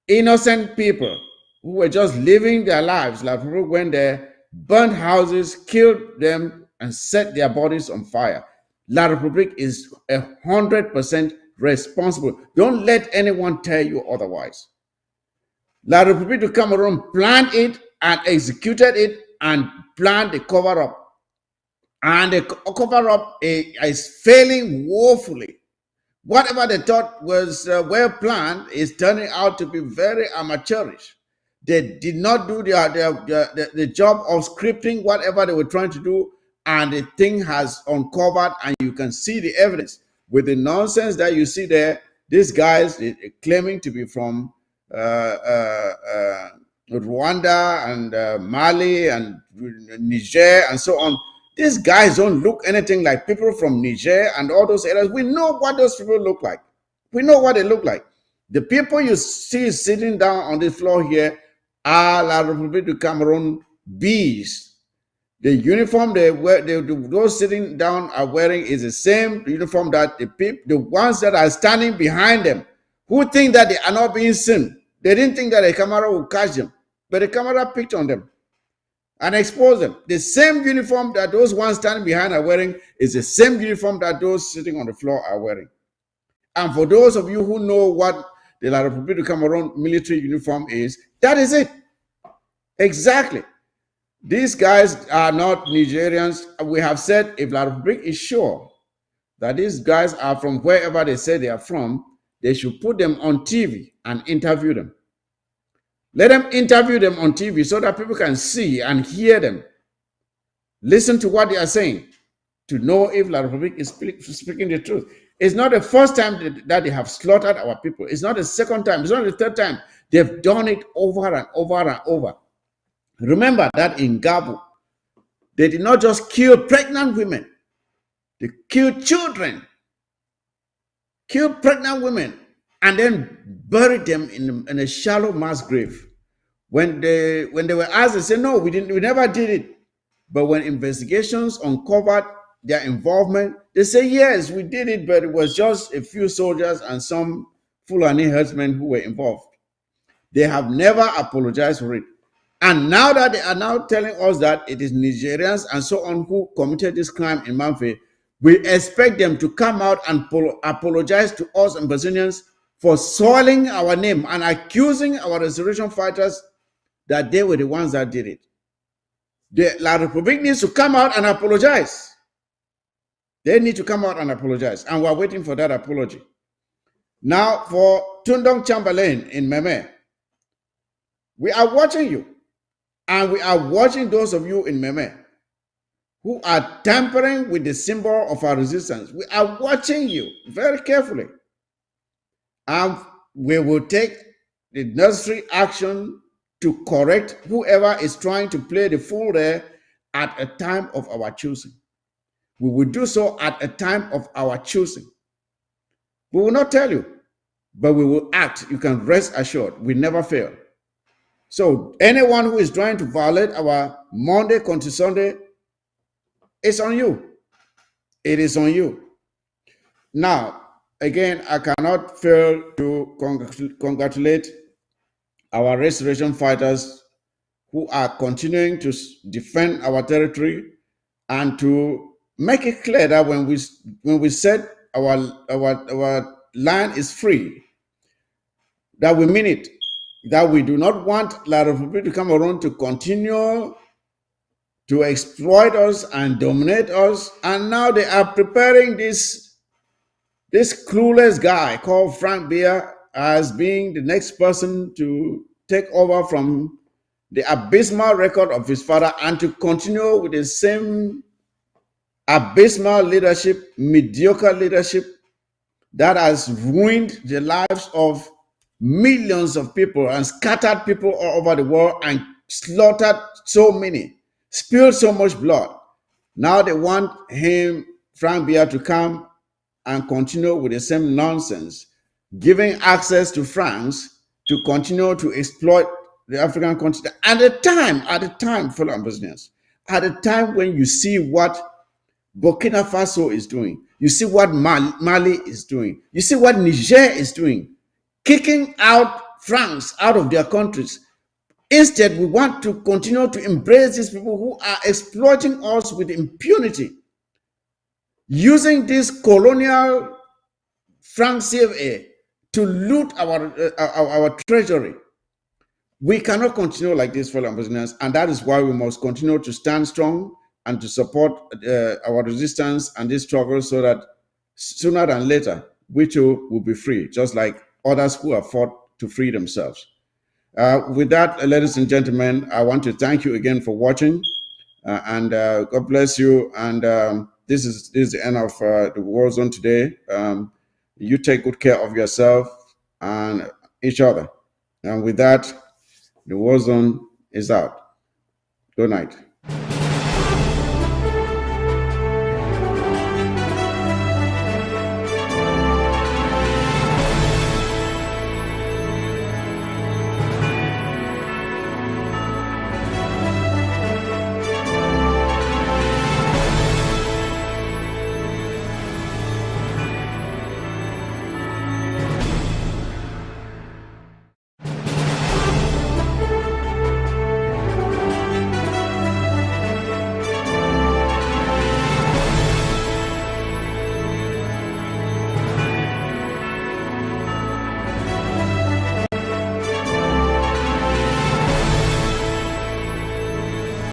Innocent people who were just living their lives. La Republique went there, burnt houses, killed them, and set their bodies on fire. La Republique is 100% responsible. Don't let anyone tell you otherwise. La Republique du Cameroun planned it and executed it and planned the cover-up. And the cover-up is failing woefully. Whatever they thought was well planned is turning out to be very amateurish. They did not do the job of scripting whatever they were trying to do, and the thing has uncovered, and you can see the evidence. With the nonsense that you see there, these guys claiming to be from Rwanda and Mali and Niger and so on. These guys don't look anything like people from Niger and all those areas. We know what those people look like. We know what they look like. The people you see sitting down on the floor here are La Republique du Cameroun bees. The uniform they wear, those sitting down are wearing is the same uniform that the ones that are standing behind them, who think that they are not being seen. They didn't think that a camera would catch them, but the camera picked on them and exposed them. The same uniform that those ones standing behind are wearing is the same uniform that those sitting on the floor are wearing. And for those of you who know what the La République du Cameroun military uniform is, that is it. Exactly. These guys are not Nigerians. We have said if La République is sure that these guys are from wherever they say they are from, they should put them on TV and interview them. Let them interview them on TV so that people can see and hear them. Listen to what they are saying to know if La République is speaking the truth. It's not the first time that they have slaughtered our people. It's not the second time. It's not the third time. They've done it over and over and over. Remember that in Gabo, they did not just kill pregnant women. They killed children, killed pregnant women, and then buried them in a shallow mass grave. When they were asked, they said, no, we never did it. But when investigations uncovered their involvement, they say, yes, we did it, but it was just a few soldiers and some Fulani herdsmen who were involved. They have never apologized for it. And now that they are now telling us that it is Nigerians and so on who committed this crime in Manfe, we expect them to come out and apologize to us Ambazonians for soiling our name and accusing our restoration fighters that they were the ones that did it. The La République needs to come out and apologize. They need to come out and apologize. And we're waiting for that apology. Now, for Tundong Chamberlain in Meme, we are watching you. And we are watching those of you in Meme who are tampering with the symbol of our resistance. We are watching you very carefully. And we will take the necessary action to correct whoever is trying to play the fool there at a time of our choosing. We will do so at a time of our choosing. We will not tell you, but we will act. You can rest assured. We never fail. So anyone who is trying to violate our Monday contra Sunday, it's on you. It is on you. Now, again, I cannot fail to congratulate our restoration fighters who are continuing to defend our territory and to make it clear that when we said our land is free, that we mean it. That we do not want La République du Cameroun to continue to exploit us and dominate us. And now they are preparing this clueless guy called Frank Biya as being the next person to take over from the abysmal record of his father and to continue with the same abysmal leadership, mediocre leadership that has ruined the lives of millions of people and scattered people all over the world and slaughtered so many, spilled so much blood. Now they want him, Frank Biya, to come and continue with the same nonsense, giving access to France to continue to exploit the African continent. At the time, fellow Ambassadors, at the time when you see what Burkina Faso is doing, you see what Mali is doing, you see what Niger is doing, kicking out France out of their countries. Instead, we want to continue to embrace these people who are exploiting us with impunity, using this colonial franc CFA to loot our treasury. We cannot continue like this, fellow Ambassadors, and that is why we must continue to stand strong and to support our resistance and this struggle so that sooner than later, we too will be free, just like others who have fought to free themselves. With that, ladies and gentlemen, I want to thank you again for watching, and God bless you. And this is the end of the War Zone today. You take good care of yourself and each other. And with that, the War Zone is out. Good night.